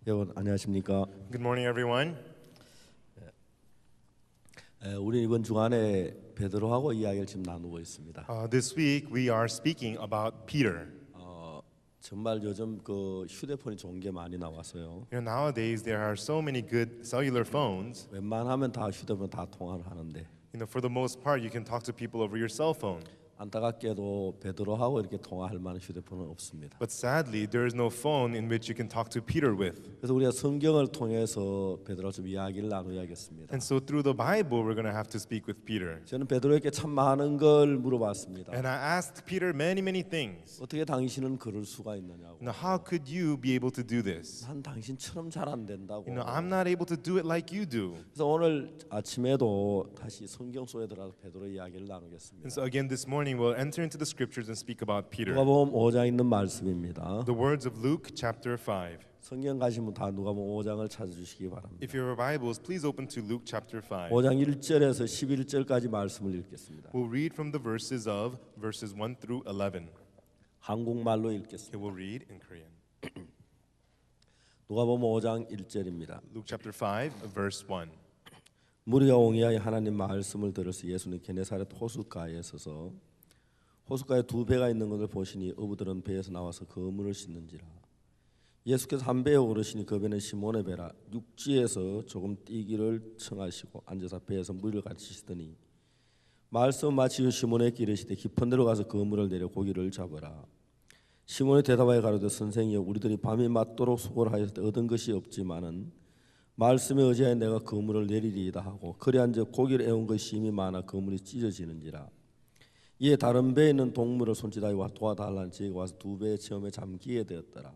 여러분 안녕하십니까? Good morning, everyone. 우리 이번 주간에 베드로하고 이야기를 지금 나누고 있습니다. This week we are speaking about Peter. 정말 요즘 그 휴대폰이 좋은 게 많이 나왔어요. Nowadays there are so many good cellular phones. 웬만하면 다 휴대폰 다 통화를 하는데 For the most part, you can talk to people over your cell phone. 안타깝게도 베드로하고 이렇게 통화할 만한 휴대폰은 없습니다. But sadly, there is no phone in which you can talk to Peter with. 그래서 우리가 성경을 통해서 베드로와 좀 이야기를 나누야겠습니다. And so through the Bible, we're going to have to speak with Peter. 저는 베드로에게 참 많은 걸 물어봤습니다. And I asked Peter many things. 어떻게 당신은 그럴 수가 있느냐고. How could you be able to do this? 난 당신처럼 잘 안 된다고. I'm not able to do it like you do. 그래서 오늘 아침에도 다시 성경 속에 들어가서 베드로 이야기를 나누겠습니다. And so again this morning we'll enter into the scriptures and speak about Peter. 누가복음 5장에 있는 말씀입니다. The words of Luke chapter 5. 성경 가시면 다 누가복음 5장을 찾아주시기 바랍니다. If you have Bibles, please open to Luke chapter 5. 5장 1절에서 11절까지 말씀을 읽겠습니다. We'll read from the verses 1 through 11. 한국말로 읽겠습니다. Okay, we'll read in Korean. 누가복음 5장 1절입니다. Luke chapter 5 verse 1. 무리가 옹이하여 하나님 말씀을 들어서 예수는 게네사렛 호숫가에 서서 호숫가에 두 배가 있는 것을 보시니 어부들은 배에서 나와서 그물을 씻는지라. 예수께서 한 배에 오르시니 그 배는 시몬의 배라. 육지에서 조금 뛰기를 청하시고 앉아서 배에서 물을 가르치시더니 말씀 마치고 시몬에게 이르시되 깊은 데로 가서 그물을 내려 고기를 잡으라. 시몬이 대답하여 가로되 선생이여 우리들이 밤이 맞도록 수고를 하였을 때 얻은 것이 없지만은 말씀에 의지하여 내가 그물을 내리리이다 하고 그리한즉 고기를 애운 것이 힘이 많아 그물이 찢어지는지라. 이에 다른 배에 있는 동물을 손짓하여 도와달라는 제가 와서 두 배의 체험에 잠기게 되었더라.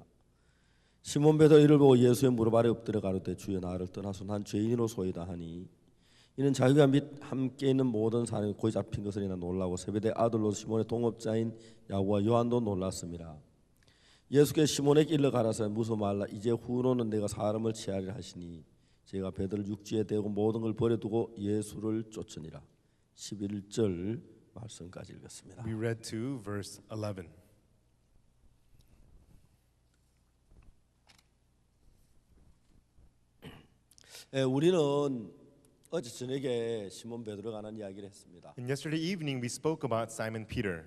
시몬 베드로 이를 보고 예수의 무릎 아래 엎드려 가로되 주여 나를 떠나서 난 죄인으로소이다 하니 이는 자기가 및 함께 있는 모든 사람이 고기 잡힌 것을 인하 놀라고 세베대 아들로 시몬의 동업자인 야고와 요한도 놀랐습니다. 예수께서 시몬에게 일러 가라사대 무서워 말라 이제 후로는 내가 사람을 취하리라 하시니 제가 베드로를 육지에 대고 모든 걸 버려두고 예수를 쫓으니라. 11절 말씀까지 읽었습니다. We read to verse 11. 우리는 어제 저녁에 시몬 베드로가 관한 이야기를 했습니다. And yesterday evening we spoke about Simon Peter.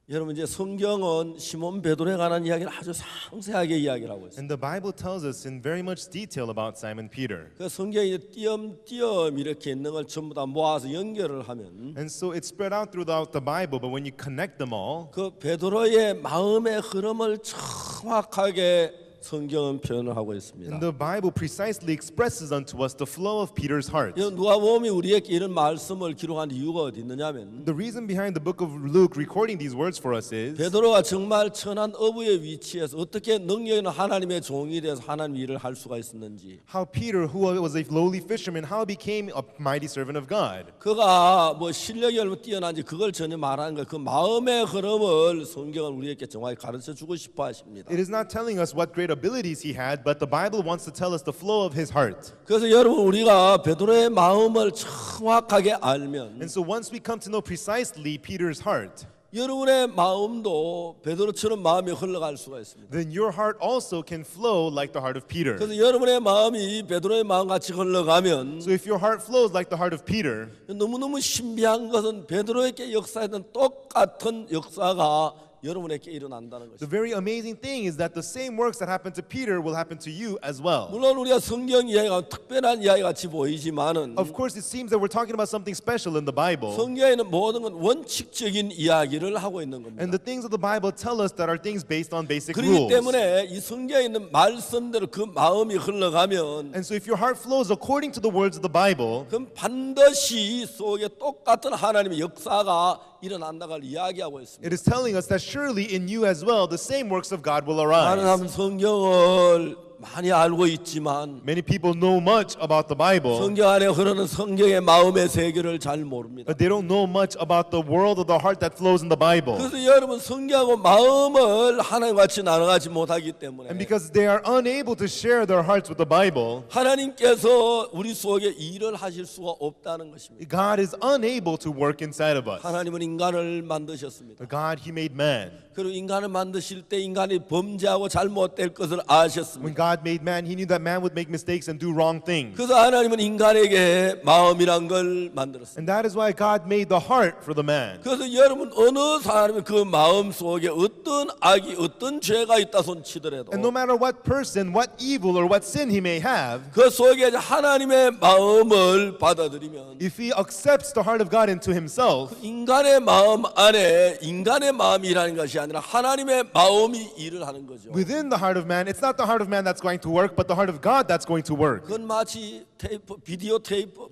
여러분 이제 성경은 시몬 베드로에 관한 이야기를 아주 상세하게 이야기를 하고 있습니다. And the Bible tells us in very much detail about Simon Peter. 그 성경이 띄엄띄엄 이렇게 있는 걸 전부 다 모아서 연결을 하면 And so it's spread out throughout the Bible, but when you connect them all, 그 베드로의 마음의 흐름을 정확하게 성경은 표현을 하고 있습니다. and the Bible precisely expresses unto us the flow of Peter's heart. 누가복음이 우리에게 이런 말씀을 기록한 이유가 어디 있느냐면 The reason behind the book of Luke recording these words for us is 베드로가 정말 천한 어부의 위치에서 어떻게 능력 있는 하나님의 종이 돼서 하나님 일을 할 수가 있었는지, how Peter, who was a lowly fisherman, how became a mighty servant of God. 그가 뭐 실력이 얼마나 뛰어난지 그걸 전혀 말하는 거, 그 마음의 흐름을 성경은 우리에게 정확히 가르쳐 주고 싶어 하십니다. It is not telling us what great abilities he had, but the Bible wants to tell us the flow of his heart. 그래서 여러분 우리가 베드로의 마음을 정확하게 알면 And so once we come to know precisely Peter's heart, 여러분의 마음도 베드로처럼 마음이 흘러갈 수가 있습니다. then your heart also can flow like the heart of Peter. 그래서 여러분의 마음이 베드로의 마음 같이 흘러가면 So if your heart flows like the heart of Peter, 너무너무 신비한 것은 베드로에게 역사했던 똑같은 역사가 여러분에게 일어난다는 the 것입니다. very amazing thing is that the same works that happened to Peter will happen to you as well. 물론 우리가 성경 이야기가 특별한 이야기 같이 보이지만은 Of course, it seems that we're talking about something special in the Bible. 성경에는 모든 건 원칙적인 이야기를 하고 있는 겁니다. And the things of the Bible tell us that are things based on basic 그렇기 rules. 때문에 이 성경에 있는 말씀대로 그 마음이 흘러가면 And so if your heart flows according to the words of the Bible, 그럼 반드시 속에 똑같은 하나님의 역사가 일어난다고 이야기하고 있습니다. it is telling us that surely in you as well the same works of God will arise. 나는 성경을 많이 알고 있지만 Many people know much about the Bible, 성경 안에 흐르는 성경의 마음의 세계를 잘 모릅니다. but they don't know much about the world of the heart that flows in the Bible. 그래서 여러분 성경하고 마음을 하나님같이 나눠가지 못하기 때문에 And because they are unable to share their hearts with the Bible, 하나님께서 우리 속에 일을 하실 수가 없다는 것입니다. God is unable to work inside of us. 하나님은 인간을 만드셨습니다. God, He made man. 그리고 인간을 만드실 때 인간이 범죄하고 잘못될 것을 아셨습니다. When God made man, he knew that man would make mistakes and do wrong things. 그래서 하나님은 인간에게 마음이란 걸 만들었습니다. And that is why God made the heart for the man. 그래서 여러분 어느 사람이 그 마음 속에 어떤 악이 어떤 죄가 있다 손치더라도 And no matter what person, what evil or what sin he may have, 그 속에 하나님의 마음을 받아들이면 if he accepts the heart of God into himself, 인간의 마음 안에 인간의 마음이라는 것이 아니라 하나님의 마음이 일을 하는 거죠. within the heart of man, it's not the heart of man that's going to work, but the heart of God that's going to work. 그건 마치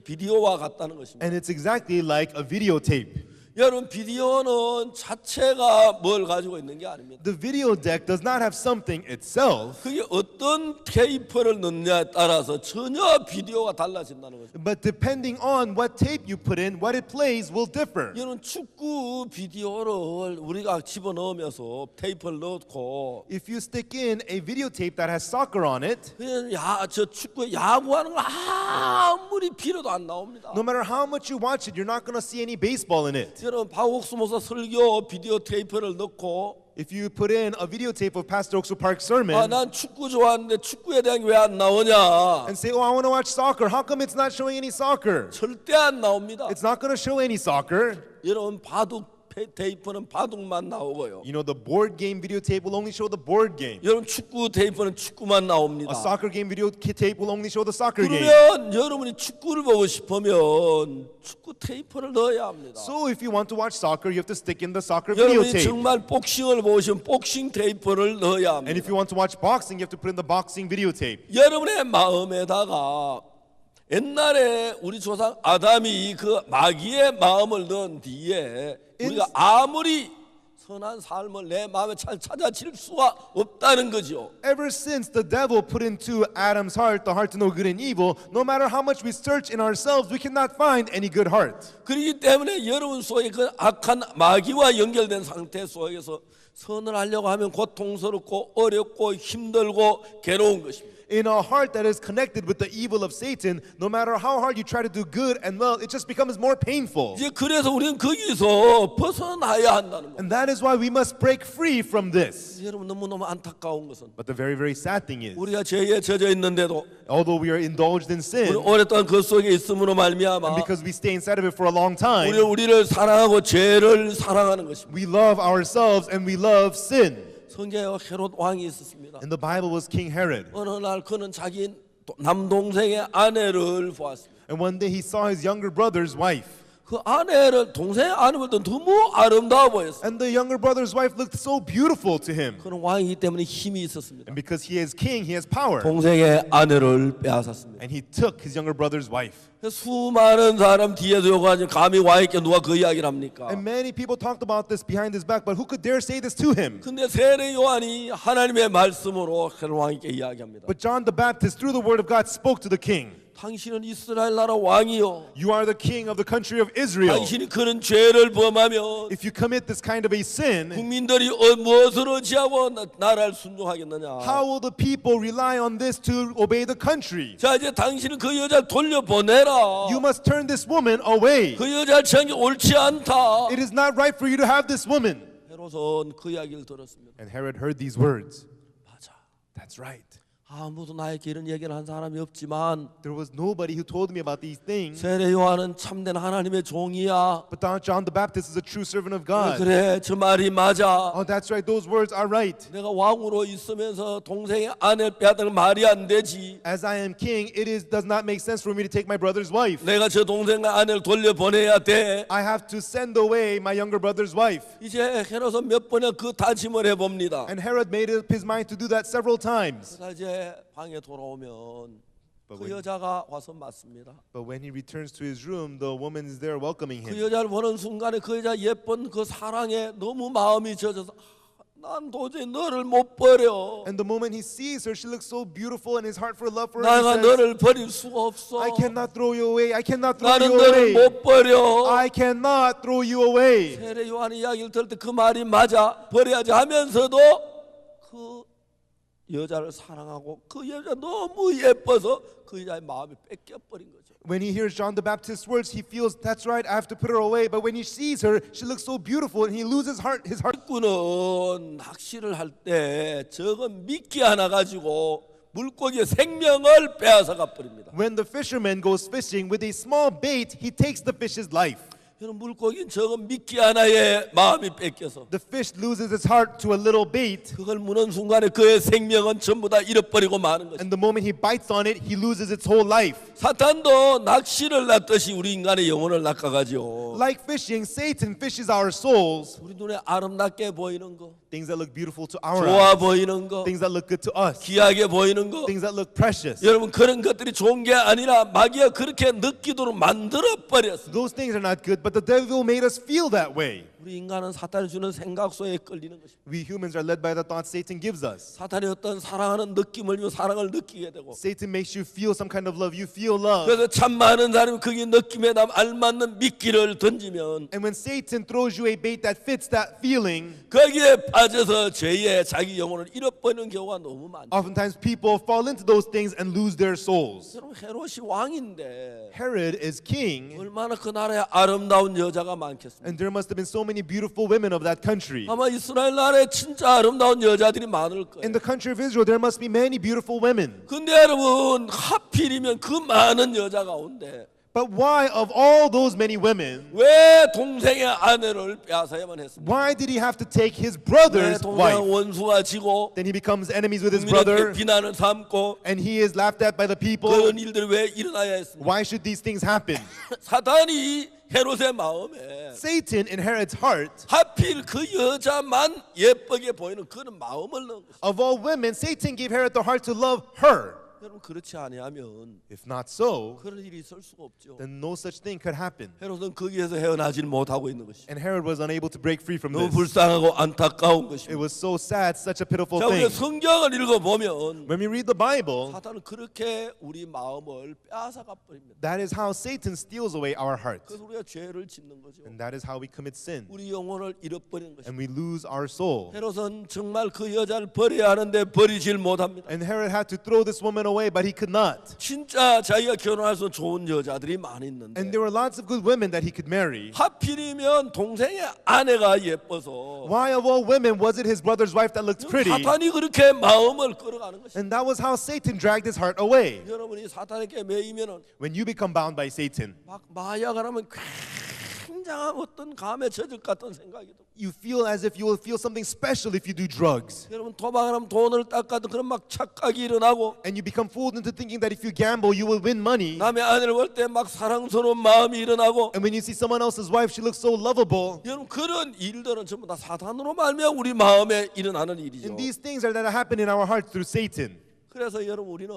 비디오와 같다는 것입니다. And it's exactly like a videotape. 여러분 비디오는 자체가 뭘 가지고 있는 게 아닙니다. The video deck does not have something itself, 그게 어떤 테이프를 넣느냐에 따라서 전혀 비디오가 달라진다는 거죠. but depending on what tape you put in, what it plays will differ. 여러분 축구 비디오를 우리가 집어넣으면서 테이프를 넣고 If you stick in a videotape that has soccer on it, 그냥 저 축구 야구하는 거 아무리 필요도 안 나옵니다. no matter how much you watch it, you're not going to see any baseball in it. 여러분 박옥수 목사 설교 비디오 테이프를 넣고 If you put in a videotape of Pastor Oksu Park's sermon 난 축구 좋아하는데 축구에 대한 게 왜 안 나오냐? and say, oh, I want to watch soccer, how come it's not showing any soccer? 절대 안 나옵니다. It's not going to show any soccer. 여러분 바둑 테이프는 바둑만 나오고요. You know, the board game videotape will only show the board game. 여러분 축구 테이프는 축구만 나옵니다. A soccer game videotape will only show the soccer game. 그러면 여러분이 축구를 보고 싶으면 축구 테이프를 넣어야 합니다. So if you want to watch soccer, you have to stick in the soccer 여러분이 videotape. 정말 복싱을 보고 싶으면 복싱 테이프를 넣어야 And 합니다. if you want to watch boxing, you have to put in the boxing videotape. 여러분의 마음에다가 옛날에 우리 조상 아담이 그 마귀의 마음을 넣은 뒤에 우리가 아무리 선한 삶을 내 마음에 잘 찾아질 수가 없다는 거죠. Ever since the devil put into Adam's heart the heart to know good and evil, no matter how much we search in ourselves, we cannot find any good heart. 그렇기 때문에 여러분 속에 그 악한 마귀와 연결된 상태 속에서 선을 하려고 하면 고통스럽고 어렵고 힘들고 괴로운 것입니다. In a heart that is connected with the evil of Satan, no matter how hard you try to do good and well, it just becomes more painful. 이제 그래서 우리는 거기서 벗어나야 한다는 거예요. And that is why we must break free from this. 여러분 너무너무 안타까운 것은 But the very, very sad thing is, 우리가 죄에 젖어 있는데도 although we are indulged in 우리 sin, 오랫동안 그 속에 있음으로 말미암아 and because we stay inside of it for a long time, 우리를 사랑하고 죄를 사랑하는 것입니다. we love ourselves and we love sin. 성경에 헤롯 왕이 있었습니다. In the Bible was King Herod. 어느 날 그는 자기 남동생의 아내를 보았습니다. And one day he saw his younger brother's wife. 그 아내를 동생의 아내보다 너무 아름다워 보였어요. And the younger brother's wife looked so beautiful to him. 그는 왕이기 때문에 힘이 있었습니다. And because he is king, he has power. 동생의 아내를 빼앗았습니다. And he took his younger brother's wife. 수많은 사람 뒤에서 요구하지 감히 왕에게 누가 그 이야기를 합니까? And many people talked about this behind his back, but who could dare say this to him? 근데 세례 요한이 하나님의 말씀으로 헤롯 왕에게 이야기합니다. But John the Baptist, through the word of God, spoke to the king. 당신은 이스라엘 나라 왕이요. You are the king of the country of Israel. 당신이 그런 죄를 범하면 If you commit this kind of a sin, 국민들이 무엇을 의지하고 나라를 순종하겠느냐? how will the people rely on this to obey the country? 자 이제 당신은 그 여자를 돌려보내라. You must turn this woman away. 그 여자를 취한 게 옳지 않다. It is not right for you to have this woman. 헤롯은 그 이야기를 들었습니다. And Herod heard these words. 맞아. That's right. 아무도 나에게 이런 얘기를 한 사람이 없지만 There was nobody who told me about these things. 세례 요한은 참된 하나님의 종이야. But John the Baptist is a true servant of God. 그래 저 말이 맞아. Oh, that's right. Those words are right. 내가 왕으로 있으면서 동생의 아내를 빼앗는 말이 안 되지. As I am king, does not make sense for me to take my brother's wife. 내가 저 동생의 아내를 돌려보내야 돼. I have to send away my younger brother's wife. 이제 헤롯은 몇 번이나 그 다짐을 해봅니다. And Herod made up his mind to do that several times. 그래서 이제 방에 돌아오면 But 그 여자가 와서 맞습니다. when he returns to his room, the woman is there welcoming 그 him. 여자를 보는 순간에 그 여자 예쁜 그 사랑에 너무 마음이 젖어서 난 도저히 너를 못 버려. And the moment he sees her, she looks so beautiful, and his heart for love for her, 내가 he says, 너를 버릴 수가 없어. I cannot throw you away. I cannot throw 나는 you 너를 away. 못 버려. I cannot throw you away. 세례 요한 이야기를 들을 때 그 말이 맞아 버려야지 하면서도 그 여자를 사랑하고 그 여자 너무 예뻐서 그 여자의 마음이 뺏겨버린 거죠. When he hears John the Baptist's words, he feels that's right, I have to put her away. But when he sees her, she looks so beautiful, and he loses his heart. 꾼은 낚시를 할 때 적은 미끼 하나 가지고 물고기의 생명을 빼앗아가 버립니다. When the fisherman goes fishing with a small bait, he takes the fish's life. 여러분 물고기는 적은 미끼 하나에 마음이 뺏겨서 The fish loses its heart to a little bait, 그걸 무는 순간에 그의 생명은 전부 다 잃어버리고 마는 것입니다. and the moment he bites on it, he loses its whole life. 사탄도 낚시를 낚듯이 우리 인간의 영혼을 낚아가죠. Like fishing, Satan fishes our souls, 우리 눈에 아름답게 보이는 거, things that look beautiful to our 좋아 eyes, 보이는 거, things that look good to us, 귀하게 보이는 거. things that look precious. 여러분 그런 것들이 좋은 게 아니라 마귀가 그렇게 느끼도록 만들어 버렸어요. Those things are not good, but the devil made us feel that way. 우리 인간은 사탄이 주는 생각 속에 끌리는 것입니다. We humans are led by the thoughts Satan gives us. 사탄이 어떤 사랑하는 느낌을 주면 사랑을 느끼게 되고, Satan makes you feel some kind of love. You feel love. 그래서 참 많은 사람이 거기 느낌에 알맞는 미끼를 던지면 And when Satan throws you a bait that fits that feeling, 거기에 빠져서 죄의 자기 영혼을 잃어버리는 경우가 너무 많죠. oftentimes people fall into those things and lose their souls. 여러분 헤롯이 왕인데 Herod is king, 얼마나 그 나라에 아름다운 여자가 많겠습니까? and there must have been so many beautiful women of that country. 아마 이스라엘 나라에 진짜 아름다운 여자들이 많을 거예요. In the country of Israel, there must be many beautiful women. 근데 여러분 하필이면 그 많은 여자 가운데 But why, of all those many women, 왜 동생의 아내를 빼앗아야만 했습니까? why did he have to take his 왜 brother's 동생 wife? 원수가 지고 Then he becomes enemies with his 국민의 brother, 비난을 삼고 and he is laughed at by the people. 그런 일들이 왜 일어나야 했습니까? Why should these things happen? 사탄이 헤롯의 마음에 Satan in Herod's heart, 하필 그 여자만 예쁘게 보이는 그런 마음을 넣은 것입니다. of all women, Satan gave Herod the heart to love her. 여러분 그렇지 아니하면 If not so, 그런 일이 있을 수가 없죠. then no such thing could happen. 헤롯은 거기에서 헤어나지를 못하고 있는 것이죠. And Herod was unable to break free from 너무 this. 불쌍하고 안타까운 It 것입니다. was so sad, such a pitiful 자, 우리가 thing. 성경을 읽어보면 When we read the Bible, 사탄은 그렇게 우리 마음을 빼앗아가 버립니다. that is how Satan steals away our heart. 그래서 우리가 죄를 짓는 거죠. And that is how we commit sin. 우리 영혼을 잃어버리는 것입니다. And we lose our soul. 헤롯은 정말 그 여자를 버려야 하는데 버리질 못합니다. And Herod had to throw this woman away, but he could not. 진짜 자기가 결혼할 수 좋은 여자들이 많이 And 있는데 there were lots of good women that he could marry. 하필이면 동생의 아내가 예뻐서 Why, of all women, was it his brother's wife that looked pretty? 사탄이 그렇게 마음을 끌어가는 것입니다. And that was how Satan dragged his heart away. 여러분이 사탄에게 매이면은 When you become bound by Satan, 막 마약을 하면 굉장한 어떤 감에 젖을 것 같은 생각이 들고, you feel as if you will feel something special if you do drugs. 여러분 도박을 하면 돈을 닦아도 그런 막 착각이 일어나고, And you become fooled into thinking that if you gamble, you will win money. 남의 아내를 볼 때 막 사랑스러운 마음이 일어나고, And when you see someone else's wife, she looks so lovable. 여러분 그런 일들은 전부 다 사탄으로 말미암아 우리 마음에 일어나는 일이죠. And these things are that happen in our hearts through Satan. 그래서 여러분 우리는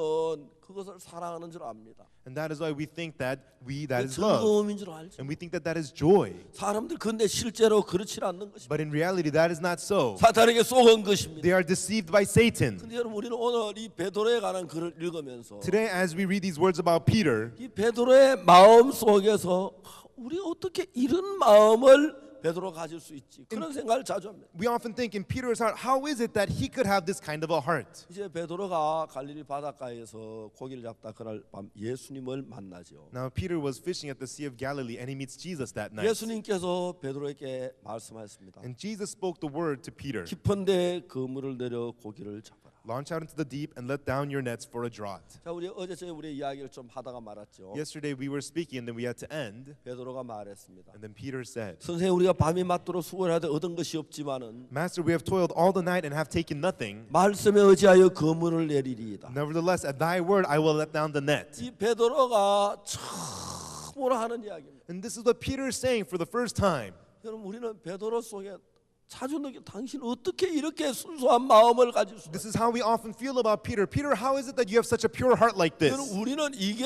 그것을 사랑하는 줄 압니다. And that is why we think that that is 그 love. 즐거움인 줄 알죠. And we think that is joy. 사람들 근데 실제로 그렇지 않는 것입니다. But in reality, that is not so. 사탄에게 속은 것입니다. They are deceived by Satan. 근데 여러분 우리는 오늘 이 베드로에 관한 글을 읽으면서 Today, as we read these words about Peter, 이 베드로의 마음 속에서 우리 어떻게 이런 마음을 베드로 가질 수 있지? 그런 생각을 자주 합니다. we often think in Peter's heart, how is it that he could have this kind of a heart? 이제 베드로가 갈릴리 바닷가에서 고기를 잡다 그날 밤 예수님을 만나죠. Now, Peter was fishing at the Sea of Galilee and he meets Jesus that night. 예수님께서 베드로에게 말씀하셨습니다. And Jesus spoke the word to Peter. 깊은데 그물을 내려 고기를 잡아라. Launch out into the deep and let down your nets for a draught. 자, 우리 어제 저희 우리 이야기를 좀 하다가 말았죠. Yesterday we were speaking and then we had to end. 베드로가 말했습니다. And then Peter said, 선생님 우리가 밤이 맞도록 수고하되 얻은 것이 없지만은 Master, we have toiled all the night and have taken nothing. 말씀에 의지하여 그물을 내리리이다. Nevertheless, at thy word I will let down the net. 이 베드로가 처음으로 하는 이야기입니다. And this is what Peter is saying for the first time. 여러분 우리는 베드로 속에 자주 느껴 당신 어떻게 이렇게 순수한 마음을 가질 수 This 있어요? is how we often feel about Peter. Peter, how is it that you have such a pure heart like this? 여러분 우리는 이게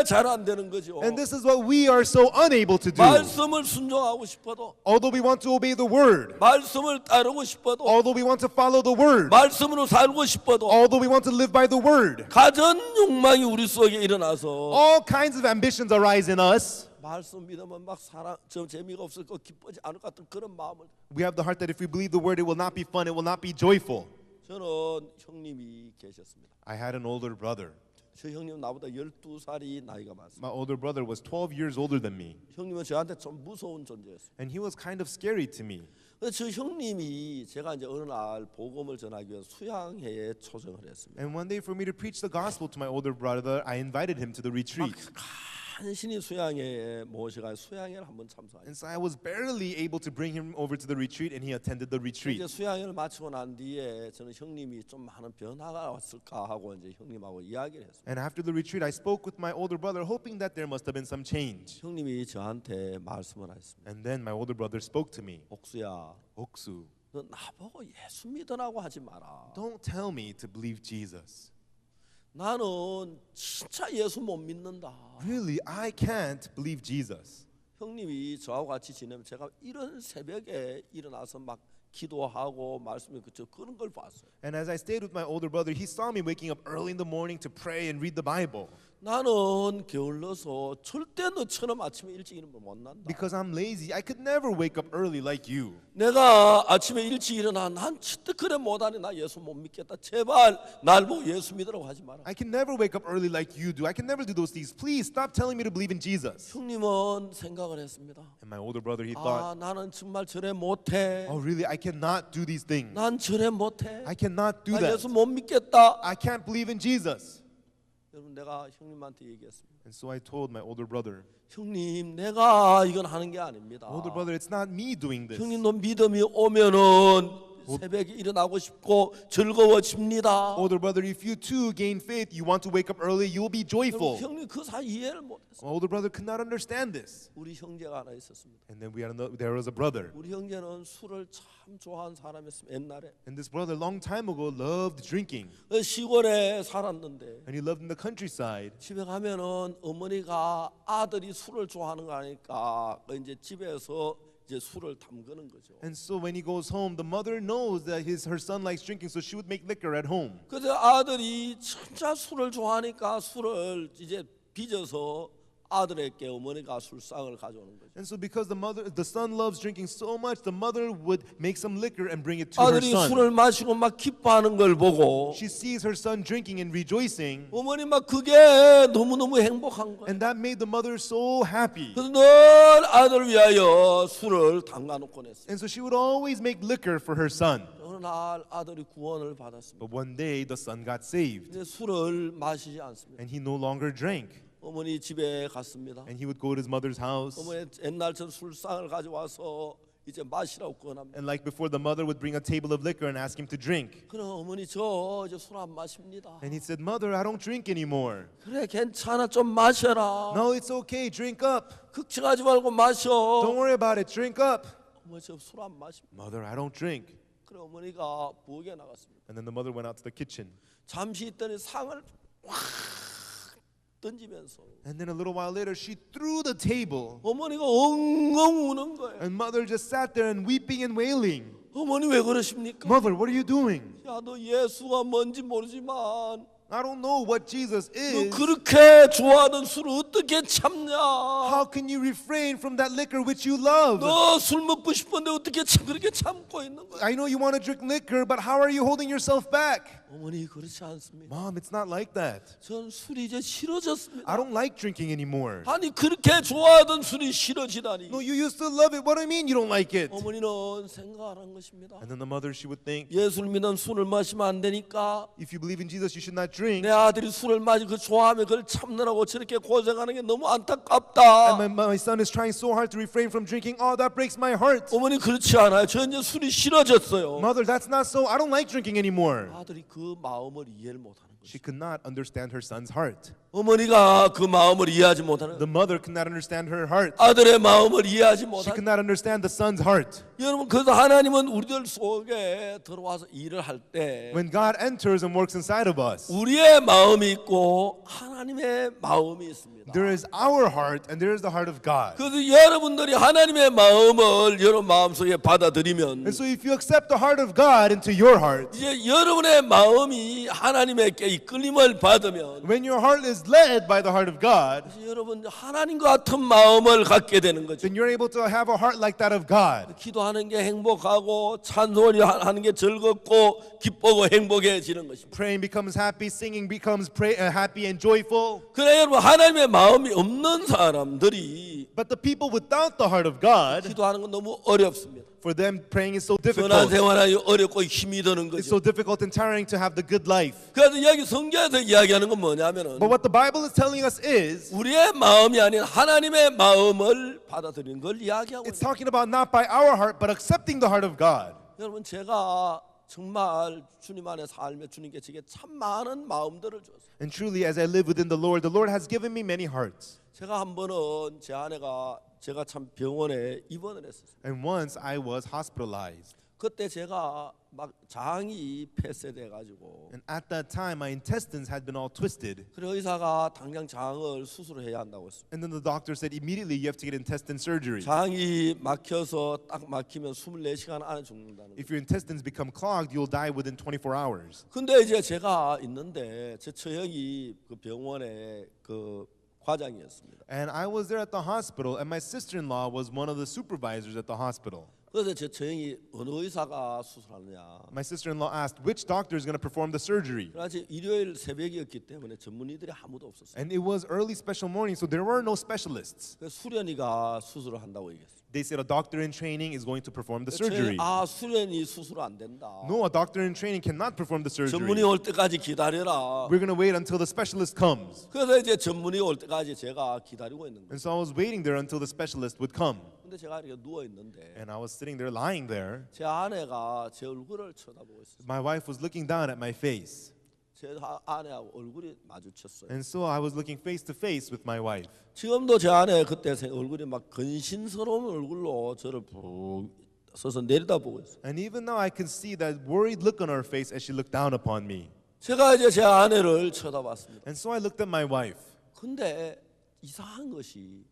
잘 안 되는 거죠. And this is what we are so unable to do. 말씀을 순종하고 싶어도, Although we want to obey the word, 말씀을 따르고 싶어도, although we want to follow the word, 말씀으로 살고 싶어도 although we want to live by the word, 가전 욕망이 우리 속에 일어나서 all kinds of ambitions arise in us. 말씀 믿으면 막 사랑 좀 재미가 없을 거 기쁘지 않을 것 같은 그런 마음을. We have the heart that if we believe the word, it will not be fun, it will not be joyful. 저는 형님이 계셨습니다. I had an older brother. 저 형님은 나보다 12살이 나이가 많습니다. My older brother was 12 years older than me, 형님은 저한테 좀 무서운 존재였어요. and he was kind of scary to me. 그래서 저 형님이 제가 이제 어느 날 복음을 전하기 위해 수양회에 초청을 했습니다. And one day for me to preach the gospel to my older brother, I invited him to the retreat. 간신히 수양회에 모셔가 수양회를 한번 참석했어요. And so I was barely able to bring him over to the retreat, and he attended the retreat. 이제 수양회를 마치고 난 뒤에 저는 형님이 좀 많은 변화가 왔을까 하고 이제 형님하고 이야기를 했습니다. And after the retreat, I spoke with my older brother, hoping that there must have been some change. 형님이 저한테 말씀을 하셨습니다. And then my older brother spoke to me. 옥수야, Oksu, 너 나보고 예수 믿으라고 하지 마라. don't tell me to believe Jesus. 나는 진짜 예수 못 믿는다. Really, I can't believe Jesus. 형님이 저하고 같이 지내면 제가 이런 새벽에 일어나서 막 기도하고 말씀을 그쳐 그런 걸 봤어요. And as I stayed with my older brother, he saw me waking up early in the morning to pray and read the Bible. 나는 게을러서 절대 너처럼 아침에 일찍 일어나면 못 난다. Because I'm lazy, I could never wake up early like you. 내가 아침에 일찍 일어나 난 절대 그래 못하니 나 예수 못 믿겠다. 제발 날 보고 예수 믿으라고 하지 마라. I can never wake up early like you do. I can never do those things. Please stop telling me to believe in Jesus. 형님은 생각을 했습니다. And my older brother, he 아 thought, 나는 정말 저래 못해. oh really, I cannot do these things. 난 저래 못해. I cannot do 나 that. 예수 못 믿겠다. I can't believe in Jesus. 여러분 내가 형님한테 얘기했습니다. And so I told my older brother, 형님 내가 이건 하는 게 아닙니다. older brother, it's not me doing this. 형님도 믿음이 오면은 새벽에 일어나고 싶고 즐거워집니다. Older brother, if you too gain faith, you want to wake up early, you will be joyful. 형님 그 사이 이해를 못했어요. My older brother could not understand this. 우리 형제가 하나 있었습니다. And then there was a brother. 우리 형제는 술을 참 좋아하는 사람이었습니다. 옛날에 And this brother, long time ago, loved drinking. 시골에 살았는데 And he lived in the countryside. 집에 가면은 어머니가 아들이 술을 좋아하는 거 아니까 이제 집에서 이제 술을 담그는 거죠. And so when he goes home, the mother knows that her son likes drinking, so she would make liquor at home. 그래서 아들이 진짜 술을 좋아하니까 술을 이제 빚어서 아들에게 어머니가 술상을 가져오는 거죠. And so because the son loves drinking so much, the mother would make some liquor and bring it to her 아들이 son. 술을 마시고 막 기뻐하는 걸 보고 She sees her son drinking and rejoicing, 어머니 막 그게 너무너무 행복한 거예요. and that made the mother so happy. 그래서 늘 아들을 위하여 술을 담가놓곤 했어요. And so she would always make liquor for her son. 어느 날 아들이 구원을 받았습니다. But one day the son got saved, 근데 술을 마시지 않습니다. and he no longer drank. 어머니 집에 갔습니다. And he would go to his mother's house, 어머니 옛날처럼 술상을 가져와서 이제 마시라고 권합니다. and like before, the mother would bring a table of liquor and ask him to drink. 그럼 어머니 저 이제 술 안 마십니다. And he said, "Mother, I don't drink anymore." 그래 괜찮아 좀 마셔라. "No, it's okay. Drink up. 걱정하지 말고 마셔. Don't worry about it. Drink up." 어머니 저 술 안 마십니다. "Mother, I don't drink." 그래 어머니가 부엌에 나갔습니다. And then the mother went out to the kitchen. 잠시 있더니 상을 확 던지면서 And then a little while later, she threw the table. 어머니가 엉엉 우는 거예요. And mother just sat there and weeping and wailing. 어머니 왜 그러십니까? "Mother, what are you doing?" 야 너 예수가 뭔지 모르지만 "I don't know what Jesus 너 is. 그렇게 좋아하던 술을 어떻게 참냐? How can you refrain from that liquor which you love? 너 술 먹고 싶은데 어떻게 그렇게 참고 있는 거야? I know you want to drink liquor, but how are you holding yourself back?" 어머니 그렇지 않습니다. "Mom, it's not like that. 전 술이 이제 싫어졌습니다. I don't like drinking anymore." 아니 그렇게 좋아하던 술이 싫어지다니. "No, you used to love it. What do you mean you don't like it?" 어머니는 생각하는 것입니다. And then the mother, she would think, 예수를 믿는 술을 마시면 안 되니까 if you believe in Jesus, you should not drink. 내 아들이 술을 마시고 좋아하면 그걸 참느라고 저렇게 고생하는 게 너무 And 안타깝다. my son is trying so hard to refrain from drinking. Oh, that breaks my heart. 어머니 그렇지 않아요. 저 이제 술이 싫어졌어요. Mother, that's not so. I don't like drinking anymore. 아들이 그 마음을 이해를 못하는 She 것이. could not understand her son's heart. 어머니가 그 마음을 이해하지 못하는 The mother could not understand her heart. 아들의 마음을 이해하지 She could 못하는. not understand the son's heart. 여러분 그래서 하나님은 우리들 속에 들어와서 일을 할 때 When God enters and works inside of us, 우리의 마음이 있고 하나님의 마음이 있습니다. there is our heart and there is the heart of God. 그래서 여러분들이 하나님의 마음을 여러분 마음속에 받아들이면 And so if you accept the heart of God into your heart, 이제 여러분의 마음이 하나님께 이끌림을 받으면 when your heart is is led by the heart of God, 그래서 여러분 하나님과 같은 마음을 갖게 되는 거죠. then you're able to have a heart like that of God. 기도하는 게 행복하고 찬송을 하는 게 즐겁고 기쁘고 행복해지는 것입니다. Praying becomes happy, singing becomes happy and joyful. 그래 여러분 하나님의 마음이 없는 사람들이 But the people without the heart of God, 기도하는 건 너무 어렵습니다. for them praying is so 선한 difficult. 생활이 어렵고 힘이 드는 It's so 거죠. difficult and tiring to have the good life. 그래서 여기 성경에서 이야기하는 건 뭐냐면은 But what the Bible is telling us is, 우리의 마음이 아닌 하나님의 마음을 받아들이는 걸 이야기하고 it's 있어요. talking about not by our heart, but accepting the heart of God. 여러분 제가 정말 주님 안에 살며 주님께 제게 참 많은 마음들을 줬어요. And truly, as I live within the Lord has given me many hearts. 제가 한 번은 제 아내가 제가 참 병원에 입원을 했었어요. And once I was hospitalized. 그때 제가 막 장이 폐쇄돼 가지고 And at that time, my intestines had been all twisted. 그래 의사가 당장 장을 수술해야 한다고 했어요. And then the doctor said, immediately you have to get intestine surgery. 장이 막혀서 딱 막히면 24시간 안에 죽는다는 거예요. If your intestines become clogged, you'll die within 24 hours. 근데 이제 제가 있는데 제 처형이 그 병원의 그 과장이었습니다. And I was there at the hospital, and my sister-in-law was one of the supervisors at the hospital. 그래서 제 처형이 어느 의사가 수술하느냐. My sister-in-law asked which doctor is going to perform the surgery. 그래서 일요일 새벽이었기 때문에 전문의들이 아무도 없었어요. And it was early special morning, so there were no specialists. 그래서 수련이가 수술을 한다고 얘기했어요. They said a doctor in training is going to perform the 처형이 surgery. 수련이 수술 안 된다. No, a doctor in training cannot perform the surgery. 전문의 올 때까지 기다려라. We're going to wait until the specialist comes. 그래서 이제 전문의 올 때까지 제가 기다리고 있는 거예요. And so I was waiting there until the specialist would come. 근데 제가 이렇게 누워 있는데 And I was sitting there lying there. 제 아내가 제 얼굴을 쳐다보고 있었어요. My wife was looking down at my face. 제 아내하고 얼굴이 마주쳤어요. And so I was looking face to face with my wife. 지금도 제 아내 그때 얼굴이 막 근심스러운 얼굴로 저를 푹 서서 내려다보고 있어요. And even now I can see that worried look on her face as she looked down upon me. 제가 이제 제 아내를 쳐다봤습니다. And so I looked at my wife. 근데 이상한 것이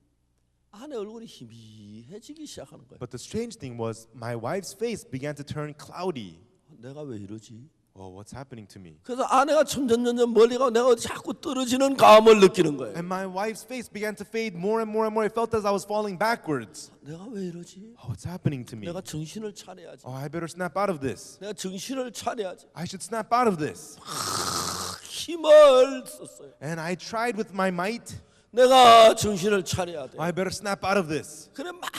아내 얼굴이 희미해지기 시작하는 거예요. But the strange thing was my wife's face began to turn cloudy. 내가 왜 이러지? Oh, what's happening to me? 그래서 아내가 점점 멀리 가고 내가 자꾸 떨어지는 감을 느끼는 거예요. And my wife's face began to fade more and more and more. It felt as I was falling backwards. 내가 왜 이러지? Oh, what's happening to me? 내가 정신을 차려야지. Oh, I better snap out of this. 내가 정신을 차려야지. I should snap out of this. 힘을 썼어요. And I tried with my might. 내가 정신을 차려야 돼. I better snap out of this. 그래 막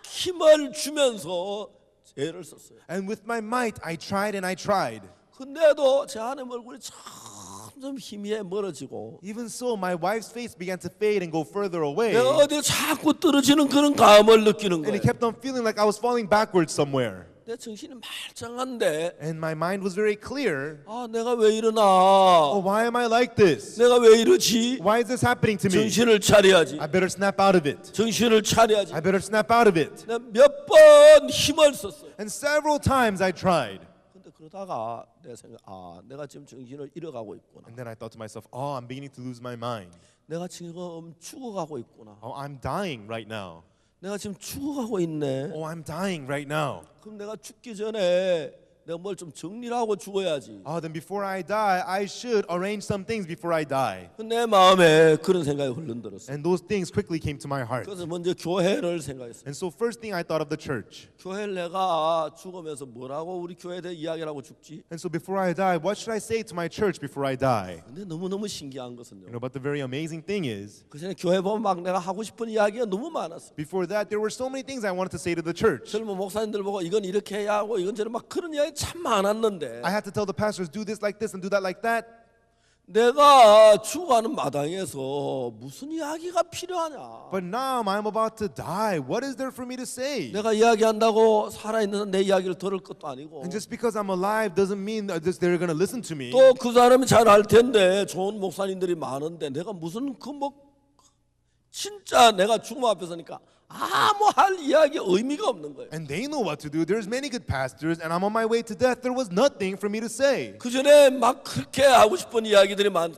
힘을 주면서 애를 썼어요. And with my might, I tried and I tried. 근데도 제 아내 얼굴이 점점 희미해 멀어지고 Even so, my wife's face began to fade and go further away. 내가 어디 자꾸 떨어지는 그런 감을 느끼는 And it 거예요. kept on feeling like I was falling backwards somewhere. 내 정신이 말짱한데 And my mind was very clear. 내가 왜 이러나? Oh, why am I like this? 내가 왜 이러지? Why is this happening to me? 정신을 차려야지. I better snap out of it. 정신을 차려야지. I better snap out of it. 내가 몇 번 힘을 썼어요. And several times I tried. 근데 그러다가 내가 생각, 내가 지금 정신을 잃어가고 있구나. And then I thought to myself, oh, I'm beginning to lose my mind. 내가 지금 죽어가고 있구나. Oh, I'm dying right now. 내가 지금 죽어가고 있네. Oh, I'm dying right now. 그럼 내가 죽기 전에 내가 뭘 좀 정리를 하고 죽어야지. Oh, then before I die, I should arrange some things before I die. 내 마음에 그런 생각이 흘러들었어요. And those things quickly came to my heart. 그래서 먼저 교회를 생각했어요. And so first thing I thought of the church. 교회를 내가 죽으면서 뭐라고 우리 교회에 대해 이야기를 하고 죽지? And so before I die, what should I say to my church before I die? 근데 너무너무 신기한 것은요. But the very amazing thing is, 그 전에 교회 보면 막 내가 하고 싶은 이야기가 너무 많았어요. before that, there were so many things I wanted to say to the church. 젊은 목사님들 보고 이건 이렇게 해야 하고 이건 저런 막 그런 이야기 참 많았는데 I had to tell the pastors, do this like this and do that like that. 내가 죽어가는 마당에서 무슨 이야기가 필요하냐? But now I'm about to die. What is there for me to say? 내가 이야기한다고 살아있는 내 이야기를 들을 것도 아니고 And just because I'm alive doesn't mean that they're going to listen to me. 또 그 사람이 잘 알 텐데 좋은 목사님들이 많은데 내가 무슨 진짜 내가 죽음 앞에 서니까 아무 할 이야기 의미가 없는 거예요. And they know what to do. There's many good pastors, and I'm on my way to death. There was nothing for me to say. 그 전에 막 그렇게 하고 싶은 이야기들이 다